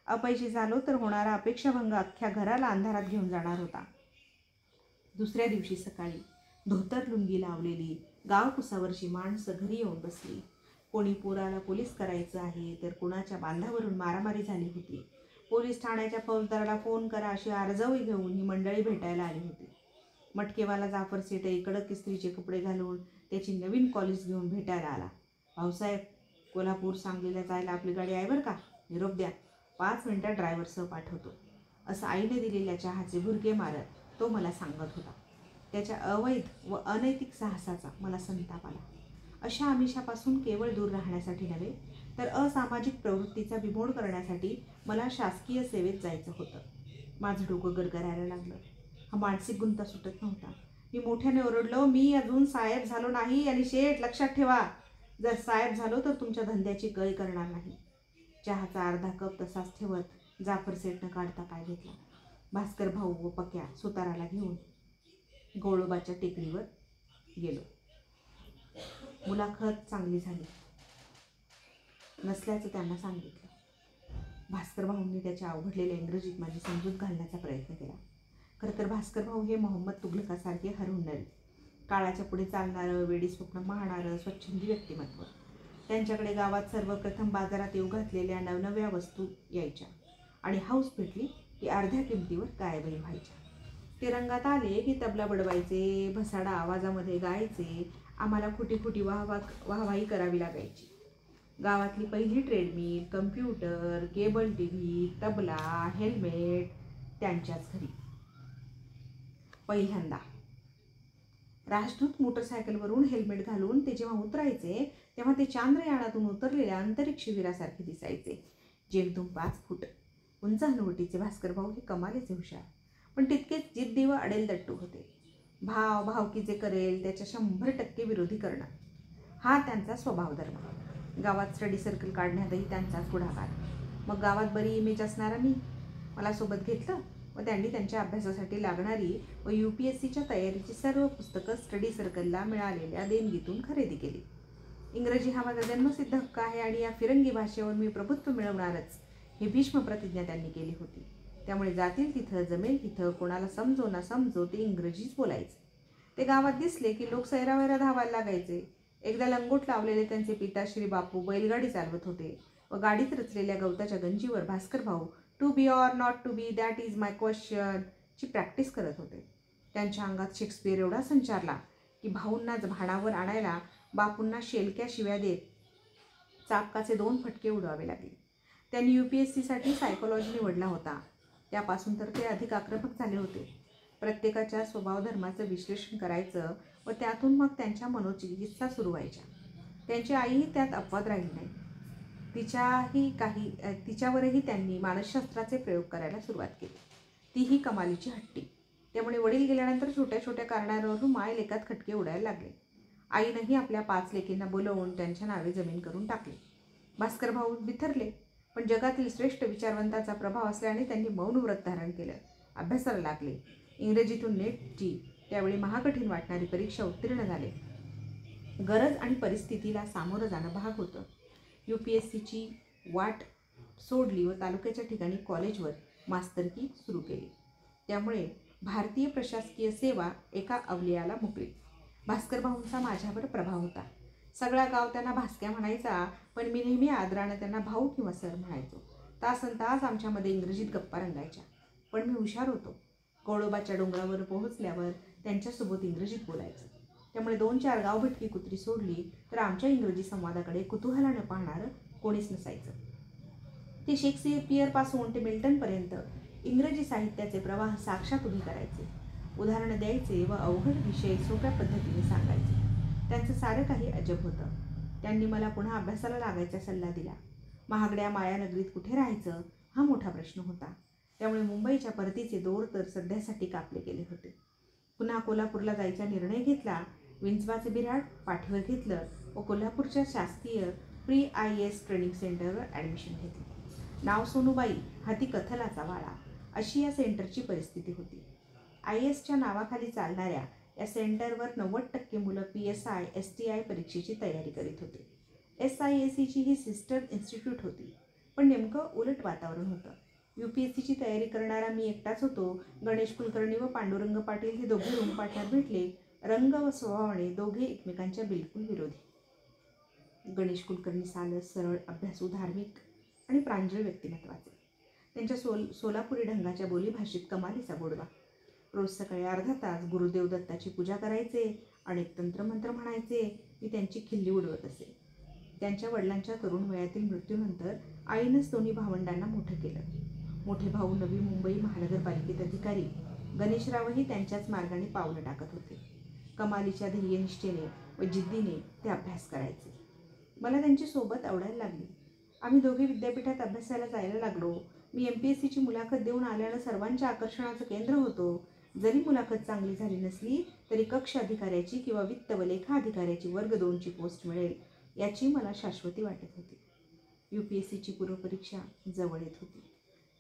अपयशी झालो तर होणारा अपेक्षाभंग अख्ख्या घराला अंधारात घेऊन जाणार होता. दुसऱ्या दिवशी सकाळी धोतर लुंगी लावलेली गावकुसावरची माणसं घरी येऊन बसली. कोणी पोराला पोलीस करायचं आहे तर कुणाच्या बांधावरून मारामारी झाली होती. पोलीस ठाण्याच्या फौजदाराला फोन करा अशी अर्जावी घेऊन ही मंडळी भेटायला आली होती. मटकेवाला जाफर सेठही कडक इस्त्रीचे कपडे घालून त्याची नवीन कॉलेज घेऊन भेटायला आला. भाऊसाहेब, कोल्हापूर सांगलीला जायला आपली गाडी आहे बरं का, निरोप द्या, 5 मिनिटात ड्रायव्हरसह पाठवतो, असं आईने दिलेल्या चहाचे भुरके मारत तो मला सांगत होता. त्याच्या अवैध व अनैतिक साहसाचा मला संताप आला. अशा आमिषापासून केवळ दूर राहण्यासाठी नव्हे तर असामाजिक प्रवृत्तीचा बिमोड करण्यासाठी मला शासकीय सेवेत जायचं होतं. माझं डोकं गरगरायला लागलं. हा मानसिक गुंता सुटत नव्हता. मी मोठ्याने ओरडलो, मी अजून साहेब झालो नाही आणि शेठ लक्षात ठेवा, जर साहेब झालो तर तुमच्या धंद्याची गय करणार नाही. चहाचा अर्धा कप तसाच ठेवत जाफर सेठनं काढता पाय घेतला. भास्कर भाऊ व पक्या सुताराला घेऊन गोळोबाच्या टेकडीवर गेलो. मुलाखत चांगली झाली नसल्याचं त्यांना सांगितलं. भास्कर भाऊंनी त्याच्या अवघडलेल्या इंग्रजीत माझी समजूत घालण्याचा प्रयत्न केला. खरं तर भास्कर भाऊ हे मोहम्मद तुघलकासारखे हरहुन्नरी, काळाच्या पुढे चालणारं, वेडी स्वप्न पाहणारं स्वच्छंदी व्यक्तिमत्व. त्यांच्याकडे गावात सर्वप्रथम बाजारात येऊ घातलेल्या नवनव्या वस्तू यायच्या आणि हौस भेटली की अर्ध्या किमतीवर गायबही व्हायच्या. ते रंगात आले की तबला बडवायचे, भसाडा आवाजामध्ये गायचे. आम्हाला खोटी खोटी वाहवाही करावी लागायची. गावातली पहिली treadmill, computer, cable TV, tabla, helmet त्यांच्याच घरी. पहिल्यांदा राजदूत मोटरसायकलवरून हेल्मेट घालून ते जेव्हा उतरायचे तेव्हा ते चांद्रयानातून उतरलेल्या अंतरिक्ष वीरासारखे दिसायचे. जेमतेम 5 फूट उंच हनुवटीचे भास्कर भाऊ हे कमालीचे हुशार, पण तितकेच जिद्दी व अडेलदट्टू होते. भावकीचे करेल त्याच्या 100% विरोधी करणं हा त्यांचा स्वभाव धर्म. गावात स्टडी सर्कल काढण्यातही त्यांचाच पुढाकार. मग गावात बरी इमेज असणारा मला सोबत घेतलं व त्यांनी त्यांच्या अभ्यासासाठी लागणारी व UPSCच्या तयारीची सर्व पुस्तकं स्टडी सर्कलला मिळालेल्या देणगीतून खरेदी केली. इंग्रजी हा माझा जन्मसिद्ध हक्क आहे आणि या फिरंगी भाषेवर मी प्रभुत्व मिळवणारच ही भीष्म प्रतिज्ञा त्यांनी केली होती. त्यामुळे जातील तिथं, जमेल तिथं, कोणाला समजो ना समजो ते इंग्रजीच बोलायचे. ते गावात दिसले की लोक सैरावैरा धावायला लागायचे. एकदा लंगोट लावलेले त्यांचे पिता श्री बापू बैलगाडी चालवत होते व गाडीत रचलेल्या गवताच्या गंजीवर भास्कर भाऊ to be or not to be, that is my question ची प्रॅक्टिस करत होते. त्यांच्या अंगात शेक्सपियर एवढा संचारला की भाऊंना भाणावर आणायला बापूंना शेलक्या शिव्या देत चापकाचे 2 फटके उडवावे लागले. त्यांनी UPSCसाठी सायकोलॉजी निवडला होता. त्यापासून तर ते अधिक आक्रमक झाले होते. प्रत्येकाच्या स्वभावधर्माचं विश्लेषण करायचं व त्यातून मग त्यांच्या मनोचिकित्सा सुरू व्हायच्या. त्यांची आईही त्यात अपवाद राहिली नाही. तिच्यावरही त्यांनी मानसशास्त्राचे प्रयोग करायला सुरुवात केली. तीही कमालीची हट्टी. त्यामुळे वडील गेल्यानंतर छोट्या छोट्या कारणावरून माय लेकात खटके उडायला लागले. आईनंही आपल्या 5 लेकींना बोलवून त्यांच्या नावे जमीन करून टाकली. भास्कर भाऊ बिथरले, पण जगातील श्रेष्ठ विचारवंताचा प्रभाव असल्याने त्यांनी मौन व्रत धारण केलं. अभ्यासाला लागले. इंग्रजीतून नेटची त्यावेळी महाकठीण वाटणारी परीक्षा उत्तीर्ण झाले. गरज आणि परिस्थितीला सामोरं जाणं भाग होतं. UPSCची वाट सोडली व तालुक्याच्या ठिकाणी कॉलेजवर मास्तरकी सुरू केली. त्यामुळे भारतीय प्रशासकीय सेवा एका अवलियाला मोकळी. भास्करभाऊंचा माझ्यावर प्रभाव होता. सगळा गाव त्यांना भास्क्या म्हणायचा, पण मी नेहमी आदरानं त्यांना भाऊ किंवा सर म्हणायचो. तासनतास आमच्यामध्ये इंग्रजीत गप्पा रंगायच्या. पण मी हुशार होतो. कोळोबाच्या डोंगरावर पोहोचल्यावर त्यांच्यासोबत इंग्रजीत बोलायचं. त्यामुळे 2-4 गावभटकी कुत्री सोडली तर आमच्या इंग्रजी संवादाकडे कुतूहलानं पाहणारं कोणीच नसायचं. ते शेक्सपियरपासून ते मिल्टनपर्यंत इंग्रजी साहित्याचे प्रवाह साक्षात उभे करायचे. उदाहरणं द्यायचे व अवघड विषय सोप्या पद्धतीने सांगायचे. त्यांचं सारं काही अजब होतं. त्यांनी मला पुन्हा अभ्यासाला लागायचा सल्ला दिला. महागड्या मायानगरीत कुठे राहायचं हा मोठा प्रश्न होता. त्यामुळे मुंबईच्या परतीचे दोर तर सध्यासाठी कापले गेले होते. पुन्हा कोल्हापूरला जायचा निर्णय घेतला. विंचवाचे बिऱ्हाड पाठीवर घेतलं व कोल्हापूरच्या शासकीय प्री-IAS ट्रेनिंग सेंटरवर ॲडमिशन घेतलं. नाव सोनूबाई, हाती कथलाचा वाळा, अशी या सेंटरची परिस्थिती होती. IASच्या नावाखाली चालणाऱ्या या सेंटरवर 90% मुलं PSI STI परीक्षेची तयारी करीत होते. SIACची ही सिस्टर इन्स्टिट्यूट होती. पण नेमकं उलट वातावरण होतं. UPSCची तयारी करणारा मी एकटाच होतो. गणेश कुलकर्णी व पांडुरंग पाटील हे दोघे रूम पार्टनर भेटले. रंग व स्वभावाने दोघे एकमेकांच्या बिलकुल विरोधी. गणेश कुलकर्णी सालस, सरळ, अभ्यासू, धार्मिक आणि प्रांजळ व्यक्तिमत्वाचे. त्यांच्या सोलापुरी ढंगाच्या बोलीभाषेत कमालीचा गोडवा. रोज सकाळी अर्धा तास गुरुदेव दत्ताची पूजा करायचे, अनेक तंत्रमंत्र म्हणायचे. मी त्यांची खिल्ली उडवत असे. त्यांच्या वडिलांच्या तरुण वयातील मृत्यूनंतर आईनंच दोन्ही भावंडांना मोठं केलं. मोठे भाऊ नवी मुंबई महानगरपालिकेत अधिकारी, गणेशरावही त्यांच्याच मार्गाने पावलं टाकत होते. कमालीच्या ध्येयनिष्ठेने व जिद्दीने ते अभ्यास करायचे. मला त्यांची सोबत आवडायला लागली. आम्ही दोघे विद्यापीठात अभ्यासाला जायला लागलो. मी MPSCची मुलाखत देऊन आल्यानं सर्वांच्या आकर्षणाचं केंद्र होतो. जरी मुलाखत चांगली झाली नसली तरी कक्ष अधिकाऱ्याची किंवा वित्त व लेखा अधिकाऱ्याची वर्ग 2ची पोस्ट मिळेल याची मला शाश्वती वाटत होती. UPSCची पूर्वपरीक्षा जवळ येत होती.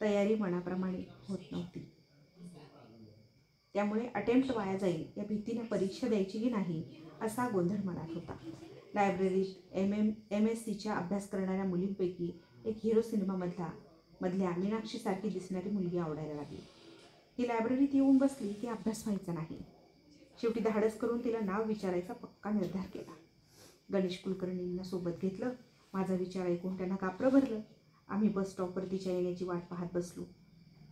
तयारी मनाप्रमाणे होत नव्हती. त्यामुळे अटेम्प्ट वाया जाईल या भीतीने परीक्षा द्यायची की नाही असा गोंधळ मनात होता. लायब्ररीत MSCचा अभ्यास करणाऱ्या मुलींपैकी एक हिरो सिनेमामधल्या मीनाक्षीसारखी दिसणारी मुलगी आवडायला लागली. ती लायब्ररीत येऊन बसली की अभ्यास व्हायचा नाही. शेवटी धाडस करून तिला नाव विचारायचा पक्का निर्धार केला. गणेश कुलकर्णींना सोबत घेतलं. माझा विचार ऐकून त्यांना कापरं भरलं. आम्ही बस स्टॉपवर तिच्या येण्याची वाट पाहत बसलो.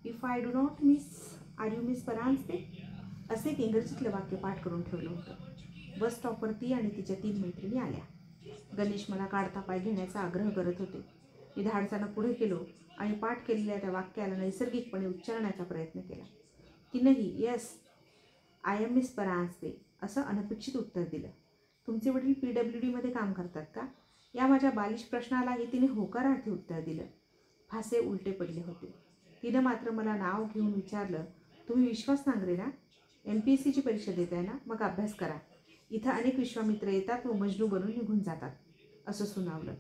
If I do not miss, are you miss Paranjpe, असे एक इंग्रजीतलं वाक्य पाठ करून ठेवलं होतं. बस स्टॉपवर ती आणि तिच्या 3 मैत्रिणी आल्या. गणेश मला काढता पाय घेण्याचा आग्रह करत होते. मी धाडसानं पुढे गेलो आणि पाठ केलेल्या त्या वाक्याला नैसर्गिकपणे उच्चारण्याचा प्रयत्न केला. तिनंही yes, I am miss Paranjpe असं अनपेक्षित उत्तर दिलं. तुमचे वडील PWDमध्ये काम करतात का, या माझ्या बालिश प्रश्नालाही तिने होकारार्थी उत्तर दिलं. फासे उलटे पडले होते. तिनं मात्र मला नाव घेऊन विचारलं, तुम्ही विश्वास नांगरे ना? MPSCची परीक्षा देताय ना? मग अभ्यास करा. इथं अनेक विश्वामित्र येतात व मजनू बनून निघून जातात, असं सुनावलं.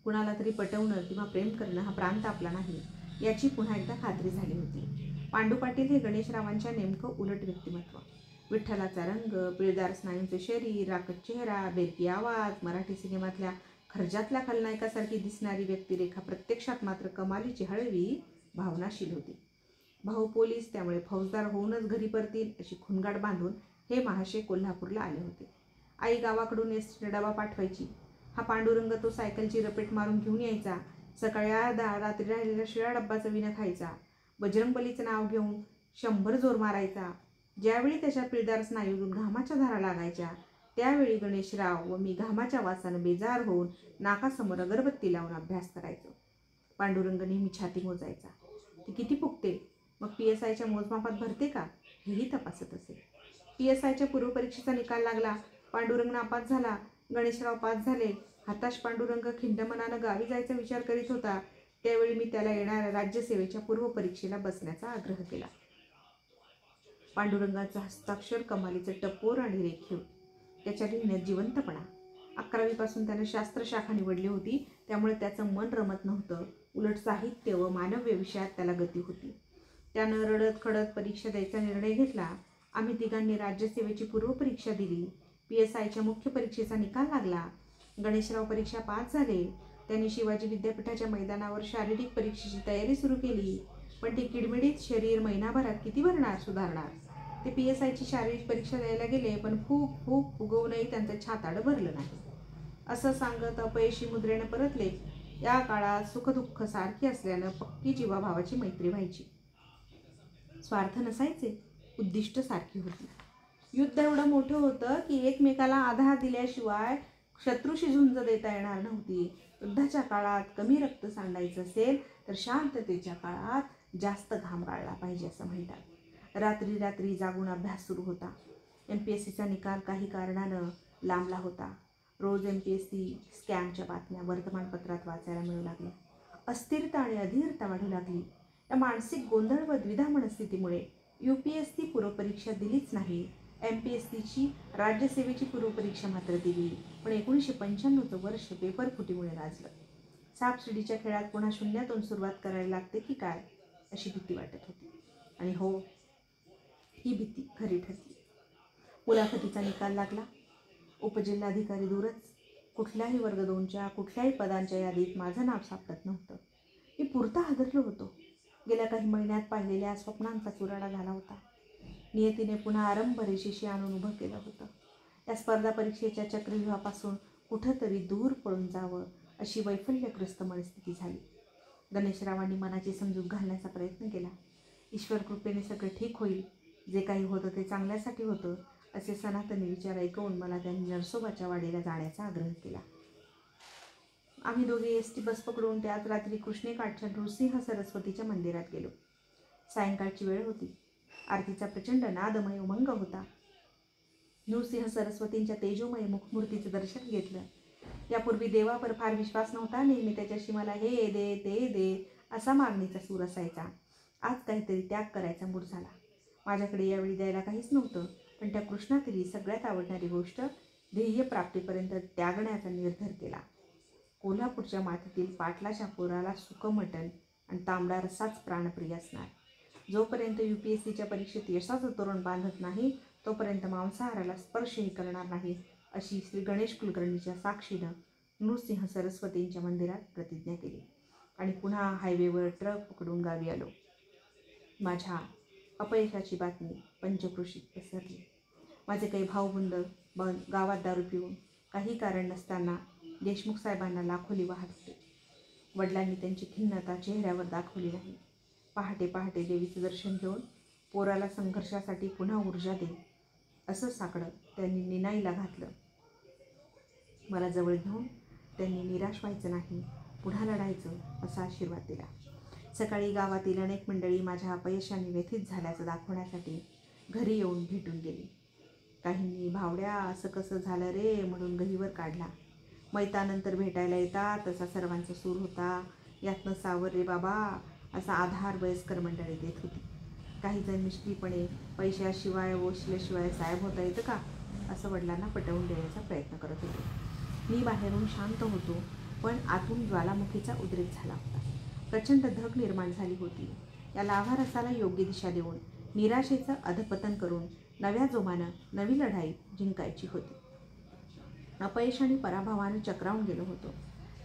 कुणाला तरी पटवणं किंवा प्रेम करणं हा प्रांत आपला नाही याची पुन्हा एकदा खात्री झाली होती. पांडू पाटील हे गणेशरावांच्या नेमकं उलट व्यक्तिमत्व. विठ्ठलाचा रंग, पिळदार स्नायूंचे शरीर, राकट चेहरा, बेरकी आवाज, मराठी सिनेमातल्या खर्जातल्या खलनायकासारखी दिसणारी व्यक्तिरेखा प्रत्यक्षात मात्र कमालीची हळवी भावनाशील होती. भाऊ पोलीस, त्यामुळे फौजदार होऊनच घरी परतील अशी खुणगाट बांधून हे महाशय कोल्हापूरला आले होते. आई गावाकडून एसटीने डबा पाठवायची. हा पांडुरंग तो सायकलची रपेट मारून घेऊन यायचा. सकाळी अर्धा, रात्री राहिलेला शिळा डब्बा चवीनं खायचा. बजरंगबलीचं नाव घेऊन 100 जोर मारायचा. ज्यावेळी त्याच्या पिळदार स्नायूतून घामाच्या धारा लागायच्या त्यावेळी गणेशराव व मी घामाच्या वासानं बेजार होऊन नाकासमोर अगरबत्ती लावून अभ्यास करायचो. पांडुरंग नेहमी छाती मोजायचा. ती किती फुगते, मग PSIच्या मोजमापात भरते का, हेही तपासत असे. PSIच्या पूर्वपरीक्षेचा निकाल लागला. पांडुरंग नापास झाला. गणेशराव पास झाले. हताश पांडुरंग खिंड मनानं गावी जायचा विचार करीत होता. त्यावेळी मी त्याला येणाऱ्या राज्यसेवेच्या पूर्वपरीक्षेला बसण्याचा आग्रह केला. पांडुरंगाचं हस्ताक्षर कमालीचं टपोर आणि रेखीव. त्याच्या लिहिण्यात जिवंतपणा. 11वीपासून त्यानं शास्त्रशाखा निवडली होती. त्यामुळे त्याचं मन रमत नव्हतं. उलट साहित्य व मानव्य विषयात त्याला गती होती. त्यानं रडत खडत परीक्षा द्यायचा निर्णय घेतला. आम्ही तिघांनी राज्यसेवेची पूर्वपरीक्षा दिली. PSIच्या मुख्य परीक्षेचा निकाल लागला. गणेशराव परीक्षा पास झाले. त्यांनी शिवाजी विद्यापीठाच्या मैदानावर शारीरिक परीक्षेची तयारी सुरू केली. पण ते किडमिडीत शरीर महिनाभरात किती सुधारणार? ते PSIची शारीरिक परीक्षा द्यायला गेले, पण खूप खूप फुगवूनही त्यांचं छाताडं भरलं नाही. असं सांगत अपयशी मुद्रेनं परतले. या काळात सुखदुःख सारखी असल्यानं पक्की जीवाभावाची मैत्री व्हायची. स्वार्थ नसायचे, उद्दिष्ट सारखी होती. युद्ध एवढं मोठं होतं की एकमेकाला आधार दिल्याशिवाय शत्रूशी झुंज देता येणार नव्हती. युद्धाच्या काळात कमी रक्त सांडायचं असेल तर शांततेच्या काळात जास्त घाम गाळला पाहिजे असं म्हणतात. रात्री रात्री जागून अभ्यास सुरू होता. MPSCचा निकाल काही कारणानं लांबला होता. रोज MPSC स्कॅमच्या बातम्या वर्तमानपत्रात वाचायला मिळू लागल्या. अस्थिरता आणि अधीरता वाढू लागली. या मानसिक गोंधळ व द्विधा मनस्थितीमुळे UPSC पूर्वपरीक्षा दिलीच नाही. MPSCची राज्यसेवेची पूर्वपरीक्षा मात्र दिली. पण 1995चं वर्ष पेपरफुटीमुळे गाजलं. सापशिडीच्या खेळात पुन्हा शून्यातून सुरुवात करायला लागते की काय अशी भीती वाटत होती. आणि हो, ही भीती खरी ठरली. मुलाखतीचा निकाल लागला. उपजिल्हाधिकारी दूरच. कुठल्याही वर्ग 2च्या कुठल्याही पदांच्या यादीत माझं नाव सापडत नव्हतं. मी पुरता हादरलो होतो. गेल्या काही महिन्यात पाहिलेल्या स्वप्नांचा चुराडा झाला होता. नियतीने पुन्हा आरंभ रेषेशी आणून उभं केलं होतं. या स्पर्धा परीक्षेच्या चक्रव्यूहापासून कुठंतरी दूर पळून जावं अशी वैफल्यग्रस्त मनस्थिती झाली. गणेशरावांनी मनाची समजूत घालण्याचा प्रयत्न केला. ईश्वर कृपेने सगळं ठीक होईल, जे काही होतं ते चांगल्यासाठी होतं असे सनातनी विचार ऐकवून मला त्यांनी नरसोबाच्या वाडीला जाण्याचा आग्रह केला. आम्ही दोघे ST बस पकडून त्याच रात्री कृष्णेकाठच्या नृसिंह सरस्वतीच्या मंदिरात गेलो. सायंकाळची वेळ होती. आरतीचा प्रचंड नादमय उमंग होता. नृसिंह सरस्वतींच्या तेजोमय मुखमूर्तीचं दर्शन घेतलं. यापूर्वी देवावर फार विश्वास नव्हता. नेहमी त्याच्याशी मला हे दे ते दे असा मागणीचा सूर असायचा. आज काहीतरी त्याग करायचा मूड झाला. माझ्याकडे यावेळी द्यायला काहीच नव्हतं, पण त्या कृष्णातली सगळ्यात आवडणारी गोष्ट ध्येयप्राप्तीपर्यंत त्यागण्याचा निर्धार केला. कोल्हापूरच्या मातीतील पाटलाच्या पोराला सुकं मटण आणि तांबडा रस्साच प्राणप्रिय असणार. जोपर्यंत UPSCच्या परीक्षेत यशाचं तोरण बांधत नाही तोपर्यंत मांसाहाराला स्पर्शही करणार नाही अशी श्री गणेश कुलकर्णीच्या साक्षीनं नृसिंह सरस्वतींच्या मंदिरात प्रतिज्ञा केली आणि पुन्हा हायवेवर ट्रक पकडून गावी आलो. माझ्या अपयशाची बातमी पंचक्रोशीत पसरली. माझे काही भाऊबंद गावात दारू पिऊन काही कारण नसताना देशमुख साहेबांना लाखोली वाहत होते. वडिलांनी त्यांची खिन्नता चेहऱ्यावर दाखवली नाही. पहाटे पहाटे देवीचं दर्शन घेऊन पोराला संघर्षासाठी पुन्हा ऊर्जा दे असं साकडं त्यांनी निनाईला घातलं. मला जवळ घेऊन त्यांनी निराश व्हायचं नाही, पुन्हा लढायचं असा आशीर्वाद दिला. सकाळी गावातील अनेक मंडळी माझ्या अपयशाने व्यथित झाल्याचं दाखवण्यासाठी घरी येऊन भेटून गेली. काहींनी भावड्या असं कसं झालं रे म्हणून गहिवर काढला. मैतानंतर भेटायला येतात तसा सर्वांचा सूर होता. यातनं सावर रे बाबा असा आधार वयस्कर मंडळी देत होती. काही जण निष्ठीपणे पैशाशिवाय वोसल्याशिवाय साहेब होता येतं का असं वडिलांना पटवून देण्याचा प्रयत्न करत होते. मी बाहेरून शांत होतो, पण आतून ज्वालामुखीचा उद्रेक झाला होता. प्रचंड धग निर्माण झाली होती. या लाभारसाला योग्य दिशा देऊन निराशेचं अधपतन करून नव्या जोमानं नवी लढाई जिंकायची होती. अपयशाने पराभवानं चक्रावून गेलो होतो.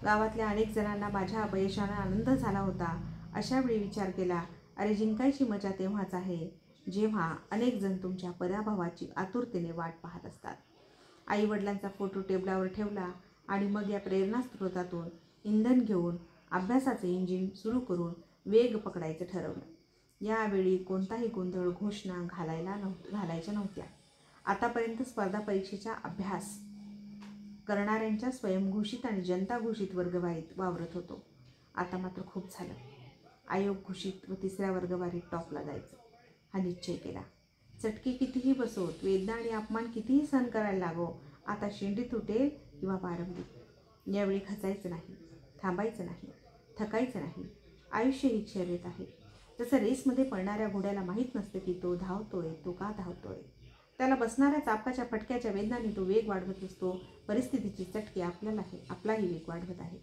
गावातल्या अनेक जणांना माझ्या अपयशानं आनंद झाला होता. अशा वेळी विचार केला, अरे जिंकायची मजा तेव्हाच आहे जेव्हा अनेक जण तुमच्या पराभवाची आतुरतेने वाट पाहत असतात. आईवडिलांचा फोटो टेबलावर ठेवला आणि मग या प्रेरणास्त्रोतातून इंधन घेऊन अभ्यासाचे इंजिन सुरू करून वेग पकडायचं ठरवलं. यावेळी कोणताही गोंधळ घोषणा घालायच्या नव्हत्या. आतापर्यंत स्पर्धा परीक्षेचा अभ्यास करणाऱ्यांच्या स्वयंघोषित आणि जनताघोषित वर्गवारीत वावरत होतो. आता मात्र खूप झालं. आयोग घोषित व 3ऱ्या वर्गवारीत टॉपला जायचं हा निश्चय केला. चटके कितीही बसवत, वेदना आणि अपमान कितीही सहन करायला लागो, आता शेंडी तुटेल किंवा पारंबी. यावेळी खचायचं नाही, थांबायचं नाही, थकायचं नाही. आयुष्य ही शर्यत आहे. जसं रेसमध्ये पळणाऱ्या घोड्याला माहीत नसतं की तो धावतोय, तो का धावतोय. त्याला बसणाऱ्या चापकाच्या फटक्याच्या वेदनाने तो वेग वाढवत असतो. परिस्थितीची चटके आपलाही वेग वाढवत आहे.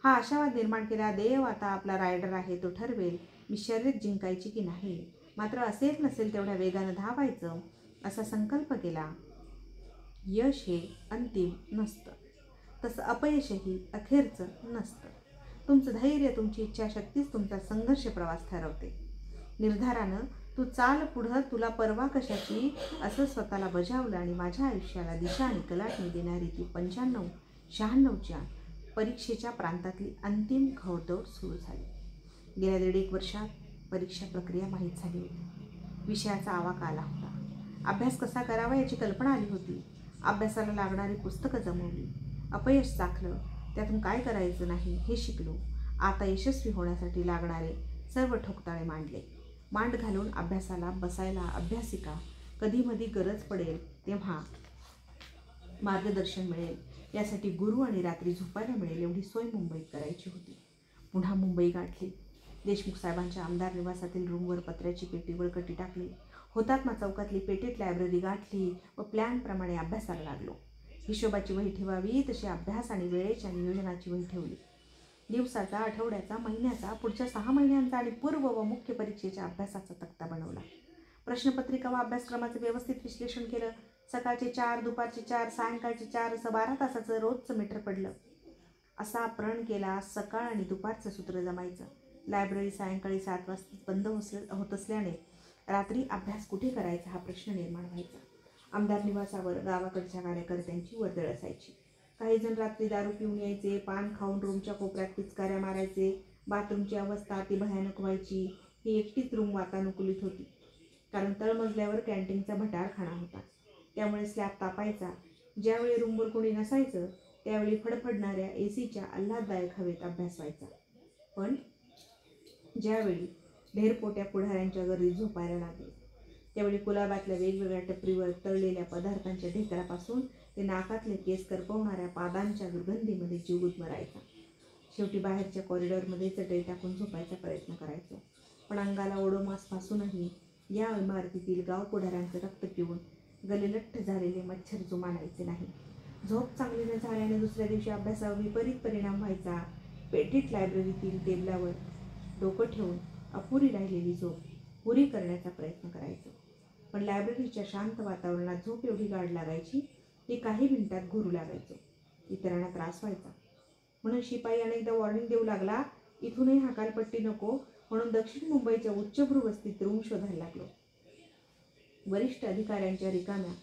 हा आशावाद निर्माण केला, देव आता आपला रायडर आहे, तो ठरवेल मी शर्यत जिंकायची की नाही. मात्र असेल नसेल तेवढ्या वेगानं धावायचं असा संकल्प केला. यश हे अंतिम नसतं, तसं अपयशही अखेरचं नसतं. तुमचं धैर्य, तुमची इच्छाशक्तीच तुमचा संघर्ष प्रवास ठरवते. निर्धारानं तू चाल पुढं, तुला परवा कशाची, असं स्वतःला बजावलं आणि माझ्या आयुष्याला दिशा आणि कलाटणी देणारी ती 95-96च्या परीक्षेच्या प्रांतातली अंतिम घोडदौड सुरू झाली. गेल्या 1.5 वर्षात परीक्षा प्रक्रिया माहीत झाली होती. विषयाचा आवाका आला होता. अभ्यास कसा करावा याची कल्पना आली होती. अभ्यासाला लागणारी पुस्तकं जमवली. अपयश चाखलं, त्यातून काय करायचं नाही हे शिकलो. आता यशस्वी होण्यासाठी लागणारे सर्व ठोकताळे मांडले. मांड घालून अभ्यासाला बसायला अभ्यासिका कधीमधी गरज पडेल तेव्हा मार्गदर्शन मिळेल यासाठी गुरु आणि रात्री झोपायला मिळेल एवढी सोय मुंबईत करायची होती. पुन्हा मुंबई गाठली. देशमुख साहेबांच्या आमदार निवासातील रूमवर पत्र्याची पेटी बळकटी टाकली. हुतात्मा चौकातली पेटीत लायब्ररी गाठली व प्लॅनप्रमाणे अभ्यासाला लागलो. हिशोबाची वही ठेवावी तशी अभ्यास आणि वेळेच्या नियोजनाची वही ठेवली. दिवसाचा, आठवड्याचा, महिन्याचा, पुढच्या 6 महिन्यांचा आणि पूर्व व मुख्य परीक्षेच्या अभ्यासाचा तक्ता बनवला. प्रश्नपत्रिका व अभ्यासक्रमाचं व्यवस्थित विश्लेषण केलं. सकाळचे 4, दुपारचे 4, सायंकाळचे 4 असं 12 तासाचं रोजचं मीटर पडलं. असा प्रण केला. सकाळ आणि दुपारचं सूत्र जमायचं. लायब्ररी सायंकाळी 7 वाजता बंद होत असल्याने रात्री अभ्यास कुठे करायचा हा प्रश्न निर्माण व्हायचा. आमदार निवासावर गावाकडच्या कार्यकर्त्यांची वर्दळ असायची. काही जण रात्री दारू पिऊन यायचे, पान खाऊन रूमच्या कोपऱ्यात पिचकाऱ्या मारायचे. बाथरूमची अवस्था अति भयानक व्हायची. ही एकटीच रूम वातानुकूलित होती, कारण तळमजल्यावर कॅन्टीनचा भटारखाना होता. त्यामुळे स्लॅब तापायचा. ज्यावेळी रूमवर कोणी नसायचं त्यावेळी फडफडणाऱ्या एसीच्या आल्हाददायक हवेत अभ्यास व्हायचा. पण ज्यावेळी ढेरपोट्या पुढाऱ्यांच्या गर्दीत झोपायला लागले त्यावेळी कुलाबातल्या वेगवेगळ्या टपरीवर तळलेल्या पदार्थांच्या ढेकळापासून ते नाकातले केस करपवणाऱ्या पादांच्या दुर्गंधीमध्ये जीव गुदमरायचा. शेवटी बाहेरच्या कॉरिडॉरमध्ये चटई टाकून झोपायचा प्रयत्न करायचो. पण अंगाला ओडोमास पासूनही या इमारतीतील गाव पुढाऱ्यांचं रक्त पिऊन गलिलठ्ठ झालेले मच्छर जुमानायचे नाही. झोप चांगली न झाल्याने दुसऱ्या दिवशी अभ्यासावर विपरीत परिणाम व्हायचा. पेटीत लायब्ररीतील टेबलावर डोकं ठेवून अपुरी राहिलेली झोप पुरी करण्याचा प्रयत्न करायचो. पण लायब्ररीच्या शांत वातावरणात झोप एवढी गाढ लागायची की काही मिनिटात घोरू लागायचो. इतरांना त्रास व्हायचा. म्हणून शिपाई अनेकदा वॉर्निंग देऊ लागला, इथूनही हकालपट्टी नको. म्हणून दक्षिण मुंबईच्या उच्चभ्रू वस्तीत रूम शोधायला लागलो. वरिष्ठ अधिकाऱ्यांच्या रिकाम्या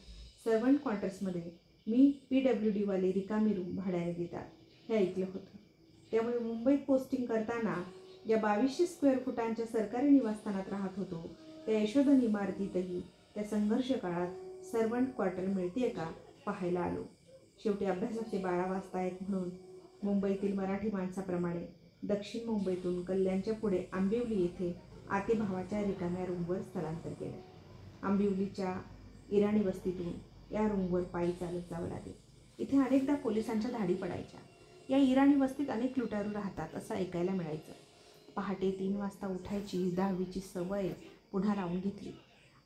सर्वंट क्वार्टर्समध्ये मी PWD वाले रिकामी रूम भाड्याने देतात हे ऐकलं होतं. त्यामुळे मुंबईत पोस्टिंग करताना या 2200 स्क्वेअर फुटांच्या सरकारी निवासस्थानात राहत होतो त्या यशोधन इमारतीतही त्या संघर्ष काळात सर्वंट क्वार्टर मिळते का पाहायला आलो. शेवटी अभ्यासाचे 12 वाजता आहेत म्हणून मुंबईतील मराठी माणसाप्रमाणे दक्षिण मुंबईतून कल्याणच्या पुढे आंबिवली येथे आतेभावाच्या रिकाम्या रूमवर स्थलांतर केलं. आंबिवलीच्या इराणी वस्तीतून या रूमवर पायी चालत जावं लागेल. इथे अनेकदा पोलिसांच्या धाडी पडायच्या. या इराणी वस्तीत अनेक लुटारू राहतात असं ऐकायला मिळायचं. पहाटे 3 वाजता उठायची 10वीची सवय पुन्हा लावून घेतली.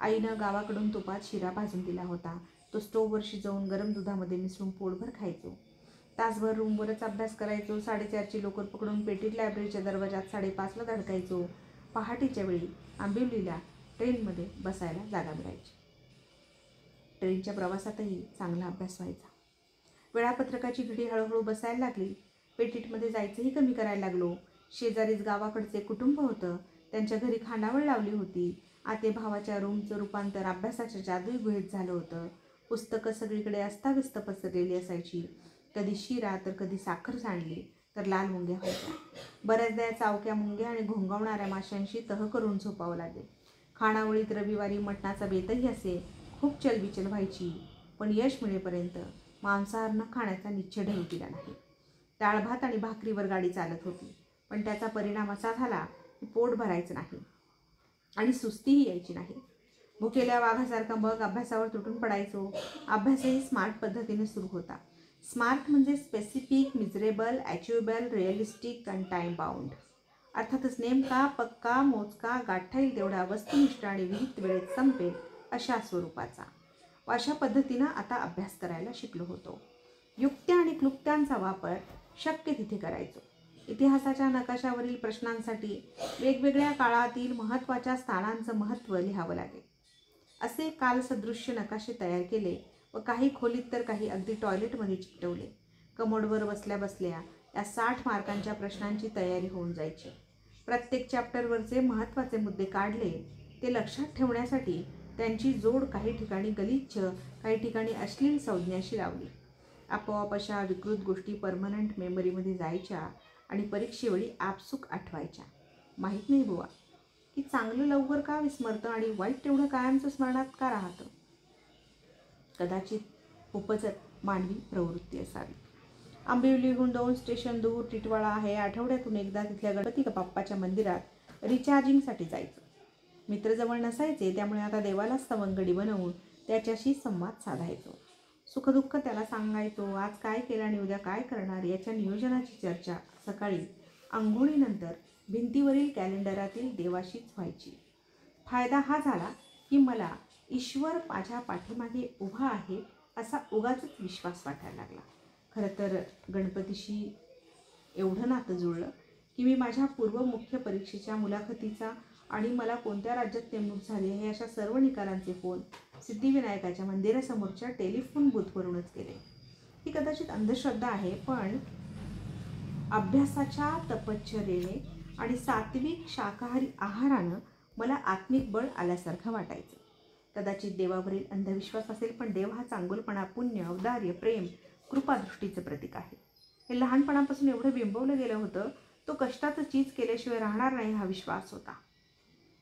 आईनं गावाकडून तुपात शिरा भाजून दिला होता. तो स्टोव्हवर शिजवून गरम दुधामध्ये मिसळून पोटभर खायचो. तासभर रूमवरच अभ्यास करायचो. 4:30ची लोकर पकडून पेटीत लायब्ररीच्या दरवाजात 5:30ला धडकायचो. पहाटेच्या वेळी आंबिवलीला ट्रेनमध्ये बसायला जागा मिळायची. ट्रेनच्या प्रवासातही चांगला अभ्यास व्हायचा. वेळापत्रकाची घडी हळूहळू बसायला लागली. पेटीतमध्ये जायचंही कमी करायला लागलो. शेजारीच गावाकडचे कुटुंब होतं. त्यांच्या घरी खानावळ लावली होती. आतेभावाच्या रूमचं रूपांतर अभ्यासाच्या जादुई गुहेत झालं होतं. पुस्तकं सगळीकडे अस्ताव्यस्त पसरलेली असायची. कधी शिरा तर कधी साखर सांडली तर लाल मुंग्या व्हायच्या. बऱ्याचदा या चावक्या मुंग्या आणि घोंगावणाऱ्या माशांशी तह करून झोपावं लागेल. खानावळीत रविवारी मटणाचा बेतही असे. खूप चलबिचल व्हायची. पण यश मिळेपर्यंत मांसाहार न खाण्याचा निश्चय ढळू दिला नाही. डाळभात आणि भाकरीवर गाडी चालत होती. पण त्याचा परिणाम असा झाला की पोट भरायचं नाही आणि सुस्तीही यायची नाही. भुकेल्या वाघासारखा मग अभ्यासावर तुटून पडायचो. अभ्यासही स्मार्ट पद्धतीने सुरू होता. स्मार्ट म्हणजे स्पेसिफिक, मिजरेबल, अचिवेबल, रिअलिस्टिक आणि टाईम बाउंड. अर्थातच नेमका, पक्का, मोजका, गाठता येईल तेवढा, वस्तुनिष्ठ आणि विहित वेळेत संपेल अशा स्वरूपाचा. अशा पद्धतीनं आता अभ्यास करायला शिकलो होतो. युक्त्या आणि क्लुप्त्यांचा वापर शक्य तिथे करायचो. इतिहासाच्या नकाशावरील प्रश्नांसाठी वेगवेगळ्या काळातील महत्त्वाच्या स्थानांचं महत्त्व लिहावं लागेल. असे कालसदृश्य नकाशे तयार केले व काही खोलीत तर काही अगदी टॉयलेटमध्ये चिकटवले. कमोडवर बसल्या बसल्या या 60 मार्कांच्या प्रश्नांची तयारी होऊन जायची. प्रत्येक चॅप्टरवरचे महत्त्वाचे मुद्दे काढले. ते लक्षात ठेवण्यासाठी त्यांची जोड काही ठिकाणी गलिच्छ, काही ठिकाणी अश्लील संज्ञाशी लावली. आपोआप अशा विकृत गोष्टी परमनंट मेमरीमध्ये जायच्या आणि परीक्षेवेळी आपसूक आठवायच्या. माहीत नाही बुवा की चांगलं लवकर का विस्मरतं आणि वाईट तेवढं कायमचं स्मरणात का राहतं. कदाचित खूपच मानवी प्रवृत्ती असावी. आंबिवलीहून 2 स्टेशन दूर टिटवाळा आहे. आठवड्यातून एकदा तिथल्या गणपती बाप्पाच्या मंदिरात रिचार्जिंगसाठी जायचं. मित्रजवळ नसायचे, त्यामुळे आता देवालाच सवंगडी बनवून त्याच्याशी संवाद साधायचो. सुखदुःख त्याला सांगायचो. आज काय केलं आणि उद्या काय करणार याच्या नियोजनाची चर्चा सकाळी अंघोळीनंतर भिंतीवरील कॅलेंडरातील देवाशीच व्हायची. फायदा हा झाला की मला ईश्वर माझ्या पाठीमागे उभा आहे असा उगाचच विश्वास वाटायला लागला. खरं तर गणपतीशी एवढं नातं जुळलं की मी माझ्या पूर्व मुख्य परीक्षेच्या मुलाखतीचा आणि मला कोणत्या राज्यात नेमणूक झाली हे अशा सर्व निकालांचे फोन सिद्धिविनायकाच्या मंदिरासमोरच्या टेलिफोन बूथवरूनच केले. ही कदाचित अंधश्रद्धा आहे, पण अभ्यासाच्या तपश्चर्येने आणि सात्विक शाकाहारी आहारानं मला आत्मिक बळ आल्यासारखं वाटायचं. कदाचित देवावरील अंधविश्वास असेल, पण देव हा चांगुलपणा, पुण्य, औदार्य, प्रेम, कृपादृष्टीचं प्रतीक आहे. हे लहानपणापासून एवढं बिंबवलं गेलं होतं. तो कष्टाचं चीज केल्याशिवाय राहणार नाही हा विश्वास होता.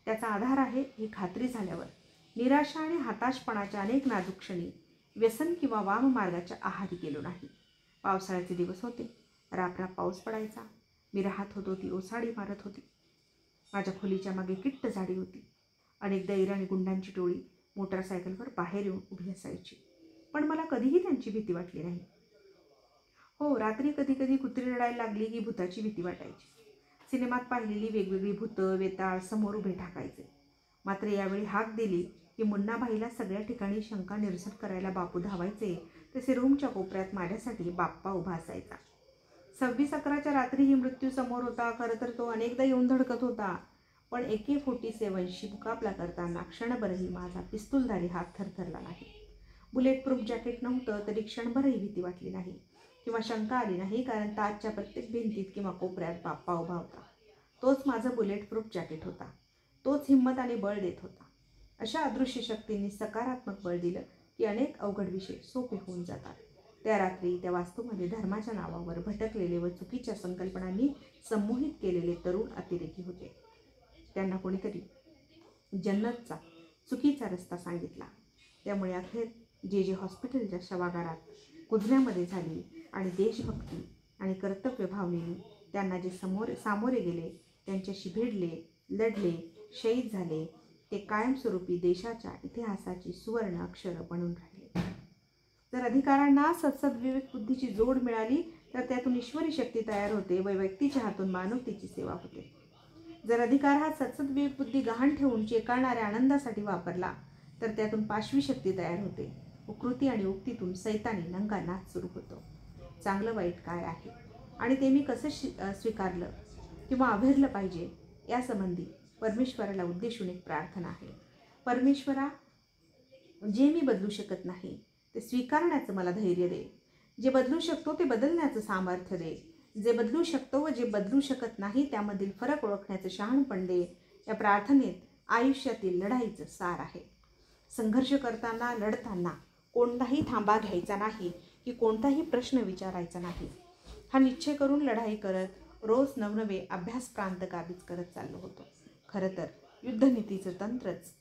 त्याचा आधार आहे ही खात्री झाल्यावर निराशा आणि हताशपणाच्या अनेक नाजूक क्षणी व्यसन किंवा वाममार्गाच्या आहारी गेलो नाही. पावसाळ्याचे दिवस होते. रापराप पाऊस पडायचा. मी राहत होतो ती ओसाडी मारत होती. माझ्या खोलीच्या मागे किट्ट झाडी होती. अनेकदा इराणी गुंडांची टोळी मोटारसायकलवर बाहेर येऊन उभी असायची, पण मला कधीही त्यांची भीती वाटली नाही. हो, रात्री कधी कधी कुत्री रडायला लागली की भूताची भीती वाटायची. सिनेमात पाहिलेली वेगवेगळी भूतं वेताळ समोर उभे ठाकायचे. मात्र यावेळी हाक दिली की मुन्नाबाईला सगळ्या ठिकाणी शंका निरसन करायला बापू धावायचे, तसे रूमच्या कोपऱ्यात माझ्यासाठी बाप्पा उभा असायचा. 26/11च्या रात्रीही मृत्यू समोर होता. खरं तर तो अनेकदा येऊन धडकत होता, पण AK-47शी मुकाबला करताना क्षणभरही माझा पिस्तूलधारी हात थरथरला नाही. बुलेट प्रूफ जॅकेट नव्हतं तरी क्षणभरही भीती वाटली नाही किंवा शंका आली नाही, कारण ताजच्या प्रत्येक भिंतीत किंवा कोपऱ्यात बाप्पा उभा होता. तोच माझं बुलेट प्रूफ जॅकेट होता. तोच हिंमत आणि बळ देत होता. अशा अदृश्य शक्तींनी सकारात्मक बळ दिलं की अनेक अवघड विषय सोपे होऊन जातात. त्या रात्री त्या वास्तूमध्ये धर्माच्या नावावर भटकलेले व चुकीच्या संकल्पनांनी संमोहित केलेले तरुण अतिरेकी होते. त्यांना कोणीतरी जन्नतचा चुकीचा रस्ता सांगितला. त्यामुळे अखेर जे हॉस्पिटलच्या शवागारात कुजण्यामध्ये झाली आणि देशभक्ती आणि कर्तव्य भावनेने त्यांना जे सामोरे गेले, त्यांच्याशी भिडले, लढले, शहीद झाले, ते कायमस्वरूपी देशाच्या इतिहासाची सुवर्ण अक्षरं बनून राहिले. जर अधिकारांना सद्सद्विवेक बुद्धीची जोड मिळाली तर त्यातून ईश्वरी शक्ती तयार होते व व्यक्तीच्या हातून मानवतेची सेवा होते. जर अधिकार हा सद्सद्विवेक बुद्धी गहाण ठेवून चेकाळणाऱ्या आनंदासाठी वापरला तर त्यातून पाशवी शक्ती तयार होते व कृती आणि उक्तीतून सैतानी नंगा नाच सुरू होतो. चांगलं वाईट काय आहे आणि ते मी कसं स्वीकारलं किंवा अभेरलं पाहिजे यासंबंधी परमेश्वराला उद्देशून एक प्रार्थना आहे. परमेश्वरा, जे मी बदलू शकत नाही ते स्वीकारण्याचं मला धैर्य दे. जे बदलू शकतो ते बदलण्याचं सामर्थ्य दे. जे बदलू शकतो व जे बदलू शकत नाही त्यामधील फरक ओळखण्याचं शहाणपण दे. या प्रार्थनेत आयुष्यातील लढाईचं सार आहे. संघर्ष करताना, लढताना कोणताही थांबा घ्यायचा नाही की कोणताही प्रश्न विचारायचा नाही. हा निश्चय करून लढाई करत रोज नवनवे अभ्यास प्रांत काबीज करत चाललो होतो. खरं तर युद्धनीतीचं तंत्रच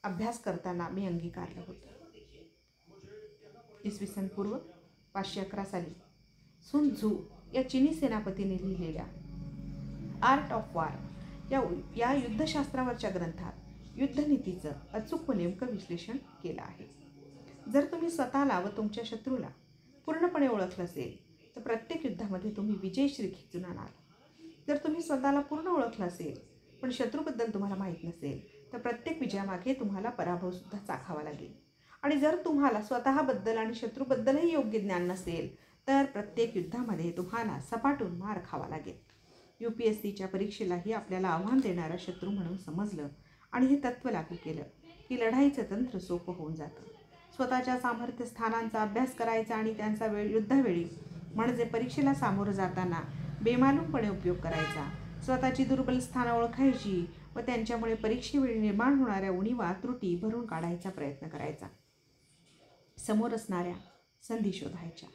अभ्यास करताना मी अंगीकारलं होतं. इसवी पूर्व 511 साली सुन झू या चिनी सेनापतीने लिहिलेल्या आर्ट ऑफ वॉर या युद्धशास्त्रावरच्या ग्रंथात युद्धनीतीचं अचूक व नेमकं विश्लेषण केलं आहे. जर तुम्ही स्वतःला व तुमच्या शत्रूला पूर्णपणे ओळखलं असेल तर प्रत्येक युद्धामध्ये तुम्ही विजयश्री खेचून आणाल. जर तुम्ही स्वतःला पूर्ण ओळखलं असेल पण शत्रूबद्दल तुम्हाला माहीत नसेल तर प्रत्येक विजयामागे तुम्हाला पराभवसुद्धा चाखावा लागेल. आणि जर तुम्हाला स्वतःबद्दल आणि शत्रूबद्दलही योग्य ज्ञान नसेल तर प्रत्येक युद्धामध्ये तुम्हाला सपाटून मार खावा लागेल. UPSCच्या परीक्षेलाही आपल्याला आव्हान देणारा शत्रू म्हणून समजलं आणि हे तत्त्व लागू केलं की लढाईचं तंत्र सोपं होऊन जातं. स्वतःच्या सामर्थ्य स्थानांचा अभ्यास करायचा आणि त्यांचा युद्धावेळी म्हणजे परीक्षेला सामोरं जाताना बेमालूमपणे उपयोग करायचा. स्वतःची दुर्बल स्थानं ओळखायची व त्यांच्यामुळे परीक्षेवेळी निर्माण होणाऱ्या उणीवा त्रुटी भरून काढायचा प्रयत्न करायचा. समोर असणाऱ्या संधी शोधायच्या.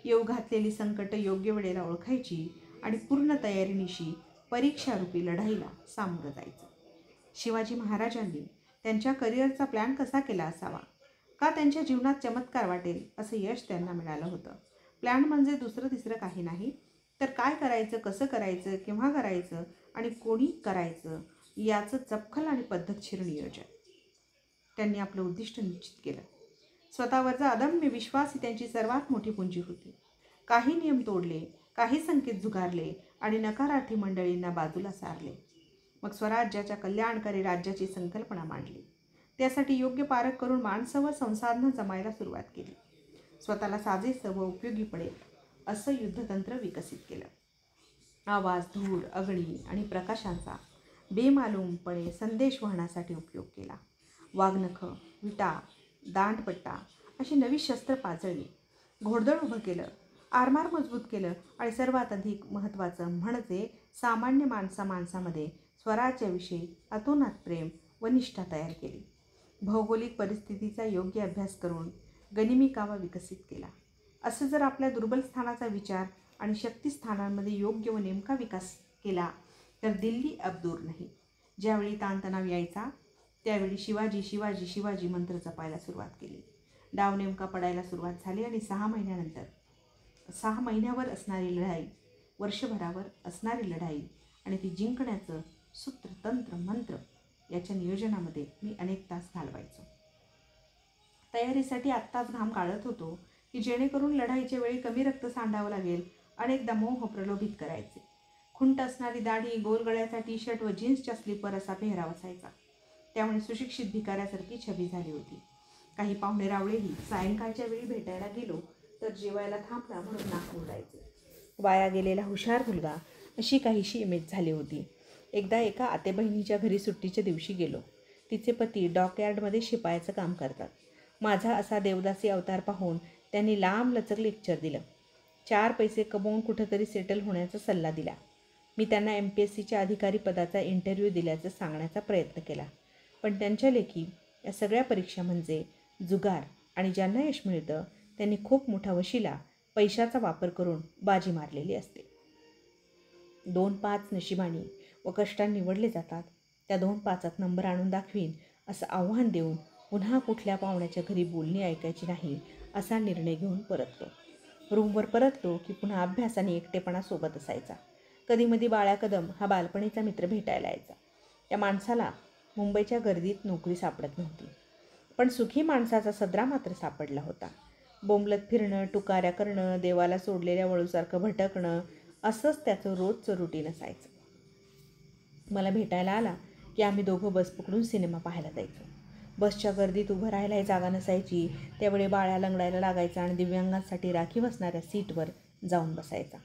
येऊ घातलेली संकट योग्य वेळेला ओळखायची आणि पूर्ण तयारीनिशी परीक्षारूपी लढाईला सामोरं जायचं. शिवाजी महाराजांनी त्यांच्या करिअरचा प्लॅन कसा केला असावा? का त्यांच्या जीवनात चमत्कार वाटेल असं यश त्यांना मिळालं होतं? प्लॅन म्हणजे दुसरं तिसरं काही नाही, तर काय करायचं, कसं करायचं, केव्हा करायचं आणि कोणी करायचं याचं चपखल आणि पद्धतशीर नियोजन. त्यांनी आपलं उद्दिष्ट निश्चित केलं. स्वतःवरचा अदम्य विश्वास ही त्यांची सर्वात मोठी पुंजी होती. काही नियम तोडले, काही संकेत झुगारले आणि नकारार्थी मंडळींना बाजूला सारले. मग स्वराज्याच्या कल्याणकारी राज्याची संकल्पना मांडली. त्यासाठी योग्य पारख करून माणसं व संसाधनं जमायला सुरुवात केली. स्वतःला साजेसं व उपयोगी पडेल असं युद्धतंत्र विकसित केलं. आवाज, धूळ, अग्नी आणि प्रकाशांचा बेमालूमपणे संदेश वहनासाठी उपयोग केला. वाघनखं, विटा, दांडपट्टा अशी नवी शस्त्र पाजळली. घोडदळ उभं केलं, आरमार मजबूत केलं आणि सर्वात अधिक महत्त्वाचं म्हणजे सामान्य माणसामध्ये स्वराज्याविषयी अतोनात प्रेम व निष्ठा तयार केली. भौगोलिक परिस्थितीचा योग्य अभ्यास करून गनिमी कावा विकसित केला. असं जर आपल्या दुर्बल स्थानाचा विचार आणि शक्तिस्थानांमध्ये योग्य व नेमका विकास केला तर दिल्ली अब दूर नाही. ज्यावेळी ताणतणाव यायचा त्यावेळी शिवाजी शिवाजी शिवाजी मंत्र जपायला सुरुवात केली. डाव नेमका पडायला सुरुवात झाली आणि 6 महिन्यावर असणारी लढाई, वर्षभरावर असणारी लढाई आणि ती जिंकण्याचं सूत्र, तंत्र, मंत्र याच्या नियोजनामध्ये मी अनेक तास घालवायचो. तयारीसाठी आत्ताच घाम काढत होतो की जेणेकरून लढाईच्या वेळी कमी रक्त सांडावं लागेल. अनेकदा मोह प्रलोभित करायचे. खुंट असणारी दाढी, गोल गळ्याचा टी-शर्ट व जीन्सच्या स्लीपर असा पेहराव असायचा. त्यामुळे सुशिक्षित भिकाऱ्यासारखी छबी झाली होती. काही पाहुणे रावळेही सायंकाळच्या वेळी भेटायला गेलो तर जेवायला थांबला म्हणून नाक मुरडायचे. वाया गेलेला हुशार मुलगा अशी काहीशी इमेज झाली होती. एकदा एका आतेबहिणीच्या घरी सुट्टीच्या दिवशी गेलो. तिचे पती डॉकयार्डमध्ये शिपायाचं काम करतात. माझा असा देवदासी अवतार पाहून त्यांनी लांब लचक लेक्चर दिलं. 4 पैसे कमवून कुठंतरी सेटल होण्याचा सल्ला दिला. मी त्यांना MPSCच्या अधिकारी पदाचा इंटरव्ह्यू दिल्याचं सांगण्याचा प्रयत्न केला. पण त्यांच्या लेखी या सगळ्या परीक्षा म्हणजे जुगार आणि ज्यांना यश मिळतं त्यांनी खूप मोठा वशिला, पैशाचा वापर करून बाजी मारलेली असते. 2-5 नशिबाने व कष्टाने निवडले जातात. त्या 2-5त नंबर आणून दाखवीन असं आव्हान देऊन पुन्हा कुठल्या पाहुण्याच्या घरी बोलणी ऐकायची नाही असा निर्णय घेऊन परतलो. रूमवर परतलो की पुन्हा अभ्यास आणि एकटेपणा सोबत असायचा. कधीमधी बाळ्या कदम हा बालपणीचा मित्र भेटायला यायचा. त्या माणसाला मुंबईच्या गर्दीत नोकरी सापडत नव्हती, पण सुखी माणसाचा सदरा मात्र सापडला होता. बोंबलत फिरणं, टुकाऱ्या करणं, देवाला सोडलेल्या वळूसारखं भटकणं असंच त्याचं रोजचं रुटीन असायचं. मला भेटायला आला की आम्ही दोघं बस पकडून सिनेमा पाहायला जायचो. बसच्या गर्दीत उभं राहायलाही जागा नसायची. त्यावेळी बाळ्या लंगडायला लागायचा आणि दिव्यांगांसाठी राखीव असणाऱ्या सीटवर जाऊन बसायचा.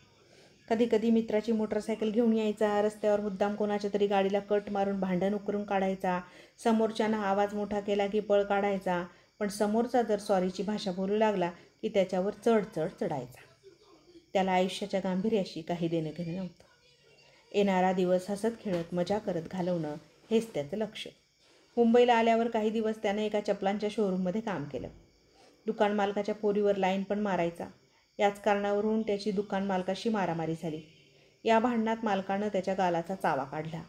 कधी कधी मित्राची मोटरसायकल घेऊन यायचा. रस्त्यावर मुद्दाम कोणाच्या तरी गाडीला कट मारून भांडण उकरून काढायचा. समोरच्यानं आवाज मोठा केला की पळ काढायचा. पण समोरचा जर सॉरीची भाषा बोलू लागला की त्याच्यावर चढायचा. त्याला आयुष्याच्या गांभीर्याशी काही देणं घेणं नव्हतं. येणारा दिवस हसत खेळत मजा करत घालवणं हेच त्याचं लक्ष. मुंबईला आल्यावर काही दिवस त्याने एका चपलांच्या शोरूममध्ये काम केलं. दुकान मालकाच्या पोरीवर लाईन पण मारायचा. याच कारणावरून त्याची दुकान मालकाशी मारामारी झाली. या भांडणात मालकानं त्याच्या गालाचा चावा काढला.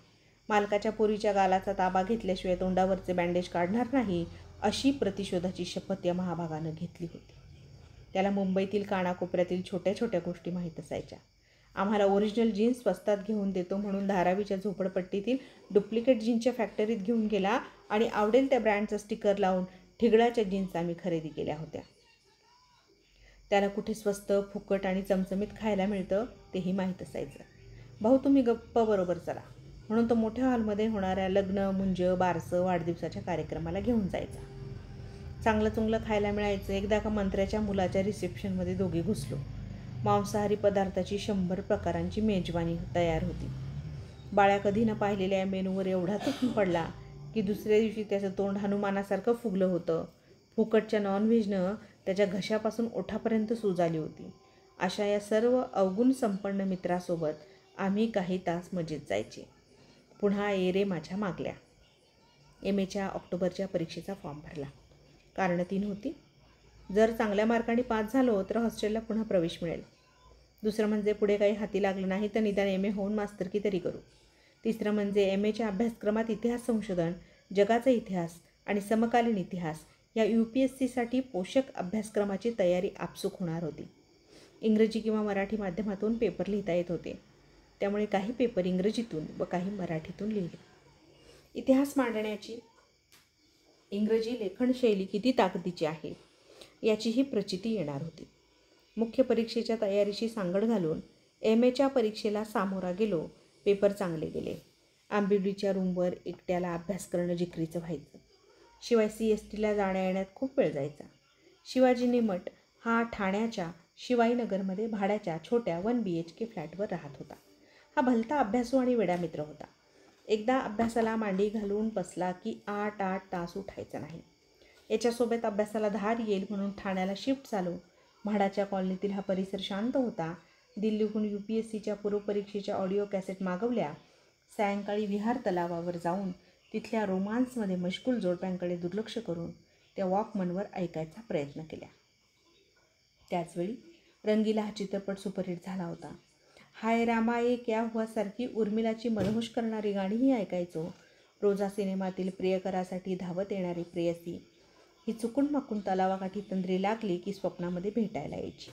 मालकाच्या पोरीच्या गालाचा ताबा घेतल्याशिवाय तोंडावरचे बँडेज काढणार नाही अशी प्रतिशोधाची शपथ या महाभागानं घेतली होती. त्याला मुंबईतील कानाकोपऱ्यातील छोट्या छोट्या गोष्टी माहीत असायच्या. आम्हाला ओरिजिनल जीन्स स्वस्तात घेऊन देतो म्हणून धारावीच्या झोपडपट्टीतील डुप्लिकेट जीन्सच्या फॅक्टरीत घेऊन गेला आणि आवडेल त्या ब्रँडचं स्टिकर लावून ठिगळाच्या जीन्स आम्ही खरेदी केल्या होत्या. त्याला कुठे स्वस्त, फुकट आणि चमचमीत खायला मिळतं तेही माहीत असायचं. भाऊ तुम्ही गप्प बरोबर चला म्हणून तो मोठ्या हॉलमध्ये होणाऱ्या लग्न, मुंज, बारसं, वाढदिवसाच्या कार्यक्रमाला घेऊन जायचा. चांगलं चुंगलं खायला मिळायचं. एकदा का मंत्र्याच्या मुलाच्या रिसेप्शनमध्ये दोघे घुसलो. मांसाहारी पदार्थाची 100 प्रकारांची मेजवानी तयार होती. बाळ्या कधी न पाहिलेल्या मेनूवर एवढा तुटून पडला की दुसऱ्या दिवशी त्याचं तोंड हनुमानासारखं फुगलं होतं. फुकटच्या नॉनव्हेजनं त्याच्या घशापासून ओठापर्यंत सूज आली होती. अशा या सर्व अवगुण संपन्न मित्रासोबत आम्ही काही तास मजेत जायचे. पुन्हा ये रे माझ्या मागल्या. MAच्या ऑक्टोबरच्या परीक्षेचा फॉर्म भरला. कारणं 3 होती. जर चांगल्या मार्कांनी पास झालो तर हॉस्टेलला पुन्हा प्रवेश मिळेल. दुसरं म्हणजे पुढे काही हाती लागलं नाही तर निदान MA होऊन मास्तरकी तरी करू. तिसरं म्हणजे MAच्या अभ्यासक्रमात इतिहास संशोधन, जगाचा इतिहास आणि समकालीन इतिहास या UPSCसाठी पोषक अभ्यासक्रमाची तयारी आपसूक होणार होती. इंग्रजी किंवा मराठी माध्यमातून पेपर लिहिता येत होते. त्यामुळे काही पेपर इंग्रजीतून व काही मराठीतून लिहिले. इतिहास मांडण्याची इंग्रजी लेखनशैली किती ताकदीची आहे याचीही प्रचिती येणार होती. मुख्य परीक्षेच्या तयारीशी सांगड घालून MAच्या परीक्षेला सामोरा गेलो. पेपर चांगले गेले. आंबिवलीच्या रूमवर एकट्याला अभ्यास करणं जिकरीचं व्हायचं. शिवाय CSTला जाण्या येण्यात खूप वेळ जायचा. शिवाजी निमट हा ठाण्याच्या शिवाईनगरमध्ये भाड्याच्या छोट्या 1 BHK फ्लॅटवर राहत होता. हा भलता अभ्यासू आणि वेडा मित्र होता. एकदा अभ्यासाला मांडी घालून बसला की 8 तास उठायचा नाही. याच्यासोबत अभ्यासाला धार येईल म्हणून ठाण्याला शिफ्ट झालो. म्हाडाच्या कॉलनीतील हा परिसर शांत होता. दिल्लीहून UPSCच्या पूर्वपरीक्षेच्या ऑडिओ कॅसेट मागवल्या. सायंकाळी विहार तलावावर जाऊन तिथल्या रोमान्समध्ये मशगूल जोडप्यांकडे दुर्लक्ष करून त्या वॉकमनवर ऐकायचा प्रयत्न केला. त्याचवेळी रंगीला हा चित्रपट सुपरहिट झाला होता. हाय रामा ये क्या हुआ सारखी उर्मिलाची मनोहश करणारी गाणीही ऐकायचो. रोजा सिनेमातील प्रियकरासाठी धावत येणारी प्रेयसी ही चुकून माकून तलावाकाठी तंद्री लागली की स्वप्नामध्ये भेटायला यायची.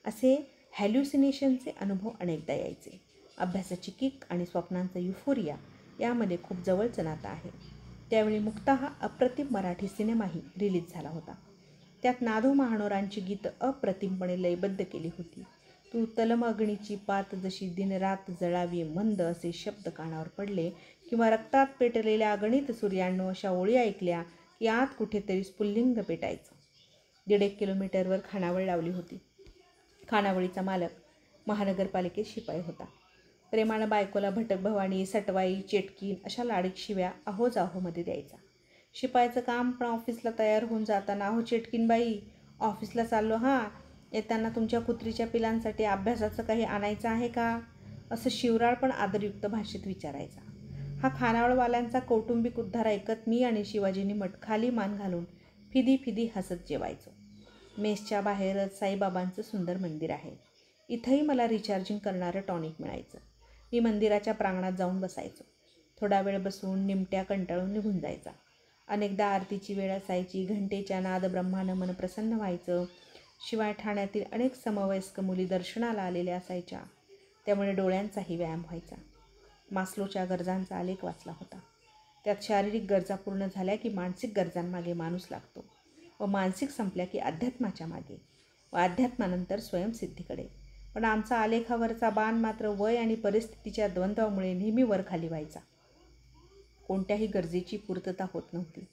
असे हॅल्युसिनेशनचे अनुभव अनेकदा यायचे. अभ्यासाची किक आणि स्वप्नांचा युफोरिया यामध्ये खूप जवळचं नातं आहे. त्यावेळी मुक्ता हा अप्रतिम मराठी सिनेमाही रिलीज झाला होता. त्यात नादू महानोरांची गीतं अप्रतिमपणे लयबद्ध केली होती. तू तलमअग्नीची पात जशी दिनरात जळावी मंद असे शब्द कानावर पडले किंवा रक्तात पेटलेल्या अगणित सूर्याण्णव अशा ओळी ऐकल्या की आत कुठेतरी स्फुल्लिंग पेटायचं. 1.5 किलोमीटरवर खानावळ लावली होती. खानावळीचा मालक महानगरपालिकेत शिपाई होता. प्रेमानं बायकोला भटक भवानी, सटवाई, चेटकीन अशा लाडीक शिव्या अहोजाहोमध्ये द्यायचा. शिपायाचं काम पण ऑफिसला तयार होऊन जाताना, अहो चेटकीनबाई, ऑफिसला चाललो हां, येताना तुमच्या कुत्रीच्या पिलांसाठी अभ्यासाचं काही आणायचं आहे का, असं शिवराळ पण आदरयुक्त भाषेत विचारायचा. हा खानावळवाल्यांचा कौटुंबिक उद्धार ऐकत मी आणि शिवाजी निमट खाली मान घालून फिदी फिदी हसत जेवायचो. मेसच्या बाहेरच साईबाबांचं सुंदर मंदिर आहे. इथंही मला रिचार्जिंग करणारं टॉनिक मिळायचं. मी मंदिराच्या प्रांगणात जाऊन बसायचो. थोडा वेळ बसून निमट्या कंटाळून निघून जायचा. अनेकदा आरतीची वेळ असायची. घंटेच्या नादब्रह्मानं मन प्रसन्न व्हायचं. शिवाय ठाण्यातील अनेक समवयस्क मुली दर्शनाला आलेल्या असायच्या. त्यामुळे डोळ्यांचाही व्यायाम व्हायचा. मास्लोच्या गरजांचा आलेख वाचला होता. त्यात शारीरिक गरजा पूर्ण झाल्या की मानसिक गरजांमागे माणूस लागतो व मानसिक संपल्या की अध्यात्माच्या मागे व अध्यात्मानंतर स्वयंसिद्धीकडे. पण आमचा आलेखावरचा बाण मात्र वय आणि परिस्थितीच्या द्वंद्वामुळे नेहमी वरखाली व्हायचा. कोणत्याही गरजेची पूर्तता होत नव्हती.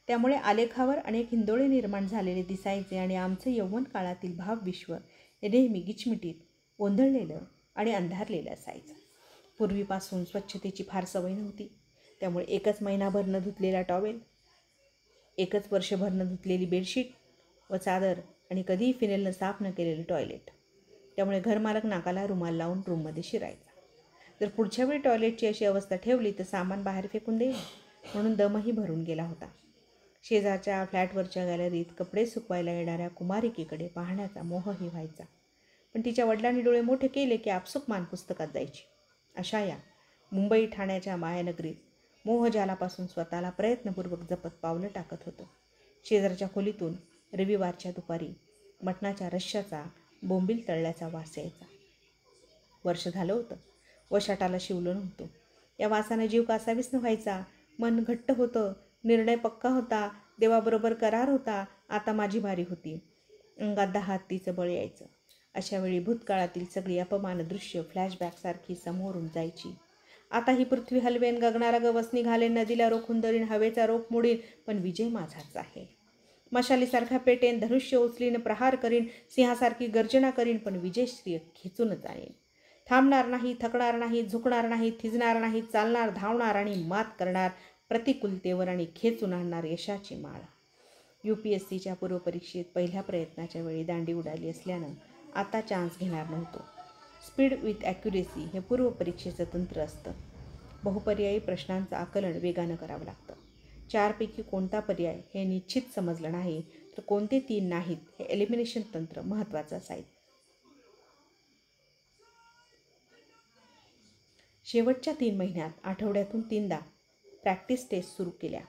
त्यामुळे आलेखावर अनेक हिंदोळे निर्माण झालेले दिसायचे आणि आमचं यौवन काळातील भावविश्व हे नेहमी गिचमिटीत, गोंधळलेलं आणि अंधारलेलं असायचं. पूर्वीपासून स्वच्छतेची फार सवय नव्हती. त्यामुळे एकच महिनाभर न धुतलेला टॉवेल, एकच वर्षभर न धुतलेली बेडशीट व चादर आणि कधीही फिनेलनं साफ न केलेलं टॉयलेट. त्यामुळे घरमालक नाकाला रुमाल लावून रूममध्ये शिरायचा. जर पुढच्या वेळी टॉयलेटची अशी अवस्था ठेवली तर सामान बाहेर फेकून देईल म्हणून दमही भरून गेला होता. शेजारच्या फ्लॅटवरच्या गॅलरीत कपडे सुकवायला येणाऱ्या कुमारिकेकडे पाहण्याचा मोहही व्हायचा. पण तिच्या वडिलांनी डोळे मोठे केले की आपसूक मान पुस्तकात जायची. अशा या मुंबई ठाण्याच्या मायानगरीत मोहजालापासून स्वतःला प्रयत्नपूर्वक जपत पावलं टाकत होतं. शेजारच्या खोलीतून रविवारच्या दुपारी मटणाच्या रश्श्याचा, बोंबील तळल्याचा वास यायचा. वर्ष झालं होतं. वशाटाला शिवलं नव्हतं. या वासानं जीव कासावीस न व्हायचा. मन घट्ट होतं. निर्णय पक्का होता. देवाबरोबर करार होता. आता माझी बारी होती. अंगात 10 हत्तीचं बळ यायचं. अशा वेळी भूतकाळातील सगळी अपमान दृश्य फ्लॅशबॅकसारखी समोरून जायची. आता ही पृथ्वी हलवेन, गगनाला गवसणी घालेन, नदीला रोखून धरीन, हवेचा रोख मोडीन, पण विजय माझाच आहे. मशालीसारखा पेटेन, धनुष्य उचलीन, प्रहार करीन, सिंहासारखी गर्जना करीन, पण विजयश्री खेचूनच आणीन. थांबणार नाही, थकणार नाही, झुकणार नाही, थिजणार नाही, चालणार, धावणार आणि मात करणार प्रतिकूलतेवर आणि खेचून आणणार यशाची माळ. UPSCच्या पूर्वपरीक्षेत पहिल्या प्रयत्नाच्या वेळी दांडी उडाली असल्यानं आता चान्स घेणार नव्हतो. स्पीड विथ ॲक्युरेसी हे पूर्वपरीक्षेचं तंत्र असतं. बहुपर्यायी प्रश्नांचं आकलन वेगानं करावं लागतं. 4पैकी कोणता पर्याय हे निश्चित समजलं नाही तर कोणते 3 नाहीत हे एलिमिनेशन तंत्र महत्त्वाचं असायचं. शेवटच्या 3 महिन्यात आठवड्यातून 3दा प्रॅक्टिस टेस्ट सुरू केल्या.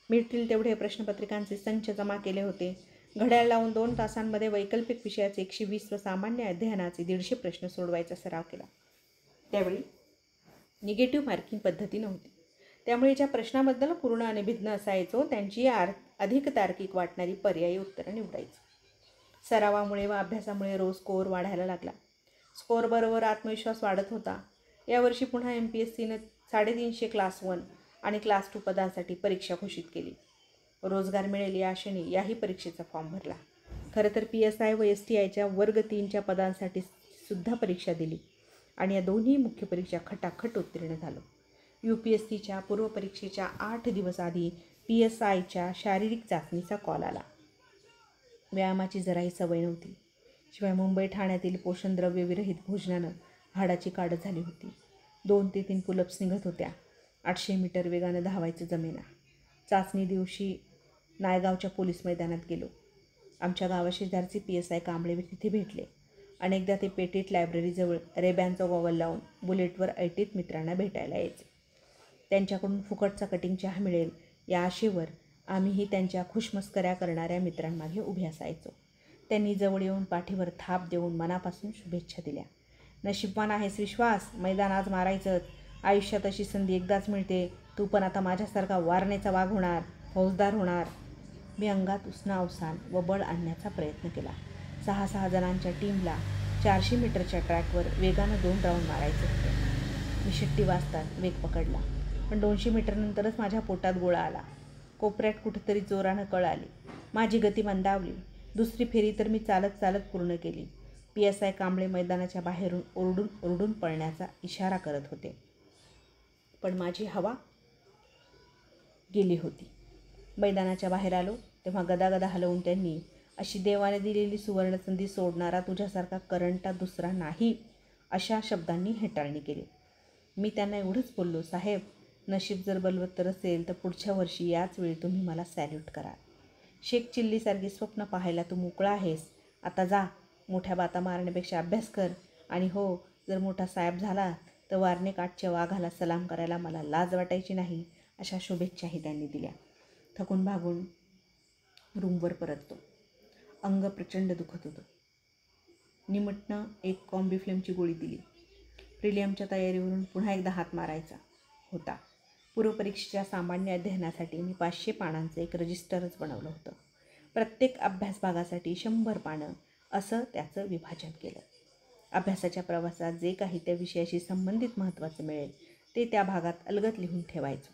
मिळतील तेवढे प्रश्नपत्रिकांचे संच जमा केले होते. घड्याळ लावून 2 तासांमध्ये वैकल्पिक विषयाचे 120 व सामान्य अध्ययनाचे 150 प्रश्न सोडवायचा सराव केला. त्यावेळी निगेटिव्ह मार्किंग पद्धती नव्हती. त्यामुळे ज्या प्रश्नाबद्दल पूर्ण अनभिज्ञ असायचो त्यांची अधिक तार्किक वाटणारी पर्यायी उत्तरं निवडायची. सरावामुळे व अभ्यासामुळे रोज स्कोअर वाढायला लागला. स्कोअरबरोबर आत्मविश्वास वाढत होता. यावर्षी पुन्हा MPSCनं 350 क्लास 1 आणि क्लास 2 पदांसाठी परीक्षा घोषित केली. रोजगार मिळेल या आशेने याही परीक्षेचा फॉर्म भरला. खरं तर PSI व STIच्या वर्ग 3च्या पदांसाठी सुद्धा परीक्षा दिली आणि या दोन्ही मुख्य परीक्षा खटाखट उत्तीर्ण झालो. UPSCच्या पूर्वपरीक्षेच्या 8 दिवस आधी PSIच्या शारीरिक चाचणीचा कॉल आला. व्यायामाची जराही सवय नव्हती. शिवाय मुंबई ठाण्यातील पोषणद्रव्य विरहित भोजनानं हाडाची काढ झाली होती. 2 ते 3 पुलअप्स निघत होत्या. 800 मीटर वेगानं धावायचं जमेना. चाचणी दिवशी नायगावच्या पोलीस मैदानात गेलो. आमच्या गावाशेजारचे PSI कांबळे तिथे भेटले. अनेकदा ते पेटेट लायब्ररीजवळ रेबॅनचा गॉगल लावून बुलेटवर ऐटीत मित्रांना भेटायला यायचे. त्यांच्याकडून फुकटचा कटिंग चहा मिळेल या आशेवर आम्हीही त्यांच्या खुशमस्कऱ्या करणाऱ्या मित्रांमागे उभे असायचो. त्यांनी जवळ येऊन पाठीवर थाप देऊन मनापासून शुभेच्छा दिल्या. नशीबवान आहेस विश्वास, मैदान आज मारायचंच. आयुष्यात अशी संधी एकदाच मिळते. तू पण आता माझ्यासारखा वारनेचा वाघ होणार, फौजदार होणार. मी अंगात उसना अवसान व बळ आणण्याचा प्रयत्न केला. 6 जणांच्या टीमला 400 मीटरच्या ट्रॅकवर वेगानं 2 राऊंड मारायचे होते. मी शिट्टी वाजतात वेग पकडला, पण 200 मीटरनंतरच माझ्या पोटात गोळा आला. कोपऱ्यात कुठेतरी जोरानं कळ आली. माझी गती मंदावली. दुसरी फेरी तर मी चालत चालत पूर्ण केली. PSI कांबळे मैदानाच्या बाहेरून ओरडून ओरडून पळण्याचा इशारा करत होते, पण माझी हवा गेली होती. मैदानाच्या बाहेर आलो तेव्हा गदागदा हलवून त्यांनी, अशी देवाने दिलेली सुवर्णसंधी सोडणारा तुझ्यासारखा करंटा दुसरा नाही, अशा शब्दांनी हेटाळणी केली. मी त्यांना एवढंच बोललो, साहेब, नशीब जर बलवत्तर असेल तर पुढच्या वर्षी याच वेळी तुम्ही मला सॅल्यूट कराल. शेख चिल्लीसारखी स्वप्न पाहायला तू मोकळा आहेस. आता जा, मोठ्या बाता मारण्यापेक्षा अभ्यास कर. आणि हो, जर मोठा साहेब झाला तर वारणे काठच्या वाघाला सलाम करायला मला लाज वाटायची नाही, अशा शुभेच्छाही त्यांनी दिल्या. थकून भागून रूमवर परततो. अंग प्रचंड दुखत होतं. निमटनं एक कॉम्बिफ्लेमची गोळी दिली. प्रिलियमच्या तयारीवरून पुन्हा एकदा हात मारायचा होता. पूर्वपरीक्षेच्या सामान्य अध्ययनासाठी मी 500 पानांचं एक रजिस्टरच बनवलं होतं. प्रत्येक अभ्यास भागासाठी 100 पानं असं त्याचं विभाजन केलं. अभ्यासाच्या प्रवासात जे काही त्या विषयाशी संबंधित महत्त्वाचं मिळेल ते त्या भागात अलगद लिहून ठेवायचं.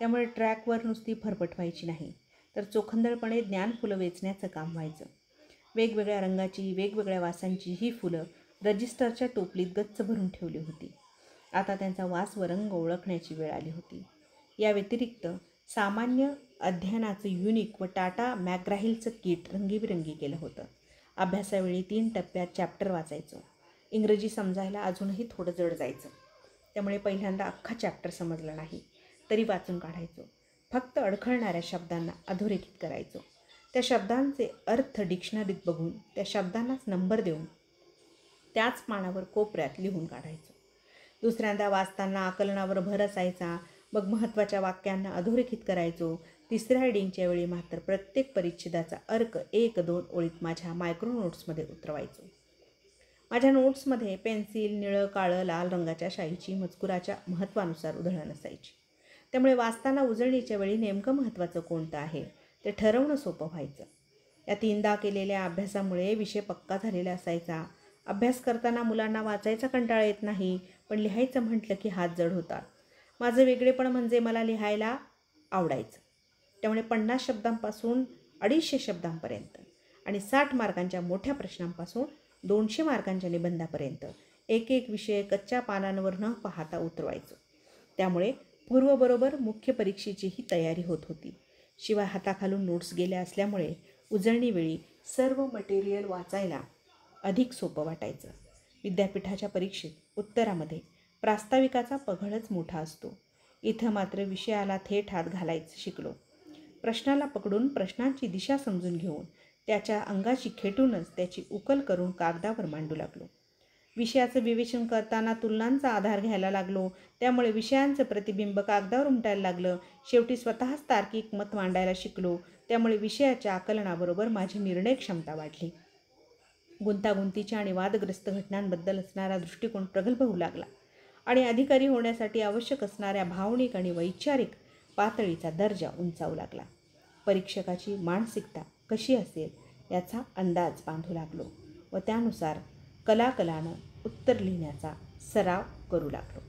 त्यामुळे ट्रॅकवर नुसती फरफट व्हायची नाही, तर चोखंदळपणे ज्ञान फुलं वेचण्याचं काम व्हायचं. वेगवेगळ्या रंगाची, वेगवेगळ्या वासांची ही फुलं रजिस्टरच्या टोपलीत गच्च भरून ठेवली होती. आता त्यांचा वास व रंग ओळखण्याची वेळ आली होती. या व्यतिरिक्त सामान्य अध्ययनाचं युनिक व टाटा मॅकग्राहिलचं किट रंगीबिरंगी केलं होतं. अभ्यासावेळी 3 टप्प्यात चॅप्टर वाचायचो. इंग्रजी समजायला अजूनही थोडं जड जायचं. त्यामुळे पहिल्यांदा अख्खा चॅप्टर समजला नाही तरी वाचून काढायचो. फक्त अडखळणाऱ्या शब्दांना अधोरेखित करायचो. त्या शब्दांचे अर्थ डिक्शनरीत बघून त्या शब्दांनाच नंबर देऊन त्याच पानावर कोपऱ्यात लिहून काढायचो. दुसऱ्यांदा वाचताना आकलनावर भर असायचा. मग महत्त्वाच्या वाक्यांना अधोरेखित करायचो. तिसऱ्या रिडिंगच्या वेळी मात्र प्रत्येक परिच्छेदाचा अर्क 1-2 ओळीत माझ्या मायक्रो नोट्समध्ये उतरवायचो. माझ्या नोट्समध्ये पेन्सिल, निळं, काळं, लाल रंगाच्या शाईची मजकुराच्या महत्त्वानुसार उधळण असायची. त्यामुळे वाचताना उजळणीच्या वेळी नेमकं महत्त्वाचं कोणतं आहे ते ठरवणं सोपं व्हायचं. या 3दा केलेल्या अभ्यासामुळे विषय पक्का झालेला असायचा. अभ्यास करताना मुलांना वाचायचा कंटाळा येत नाही, पण लिहायचं म्हटलं की हात जड होतात. माझं वेगळेपण म्हणजे मला लिहायला आवडायचं. त्यामुळे 50 शब्दांपासून 250 शब्दांपर्यंत आणि 60 मार्कांच्या मोठ्या प्रश्नांपासून 200 मार्कांच्या निबंधापर्यंत एक एक विषय कच्च्या पानांवर न पाहता उतरवायचो. त्यामुळे पूर्वबरोबर मुख्य परीक्षेचीही तयारी होत होती. शिवाय हाताखालून नोट्स गेल्या असल्यामुळे उजळणीवेळी सर्व मटेरियल वाचायला अधिक सोपं वाटायचं. विद्यापीठाच्या परीक्षेत उत्तरामध्ये प्रास्ताविकाचा पगडच मोठा असतो. इथं मात्र विषयाला थेट हात घालायचं शिकलो. प्रश्नाला पकडून प्रश्नांची दिशा समजून घेऊन त्याच्या अंगाशी खेटूनच त्याची उकल करून कागदावर मांडू लागलो. विषयाचं विवेचन करताना तुलनांचा आधार घ्यायला लागलो. त्यामुळे विषयांचं प्रतिबिंब कागदावर उमटायला लागलं. शेवटी स्वतःच तार्किक मत मांडायला शिकलो. त्यामुळे विषयाच्या आकलनाबरोबर माझी निर्णय क्षमता वाढली. गुंतागुंतीच्या आणि वादग्रस्त घटनांबद्दल असणारा दृष्टिकोन प्रगल्भ होऊ लागला आणि अधिकारी होण्यासाठी आवश्यक असणाऱ्या भावनिक आणि वैचारिक पातळीचा दर्जा उंचावू लागला. परीक्षकाची मानसिकता कशी असेल याचा अंदाज बांधू लागलो व त्यानुसार कलाकलानं उत्तर लिहिण्याचा सराव करू लागलो.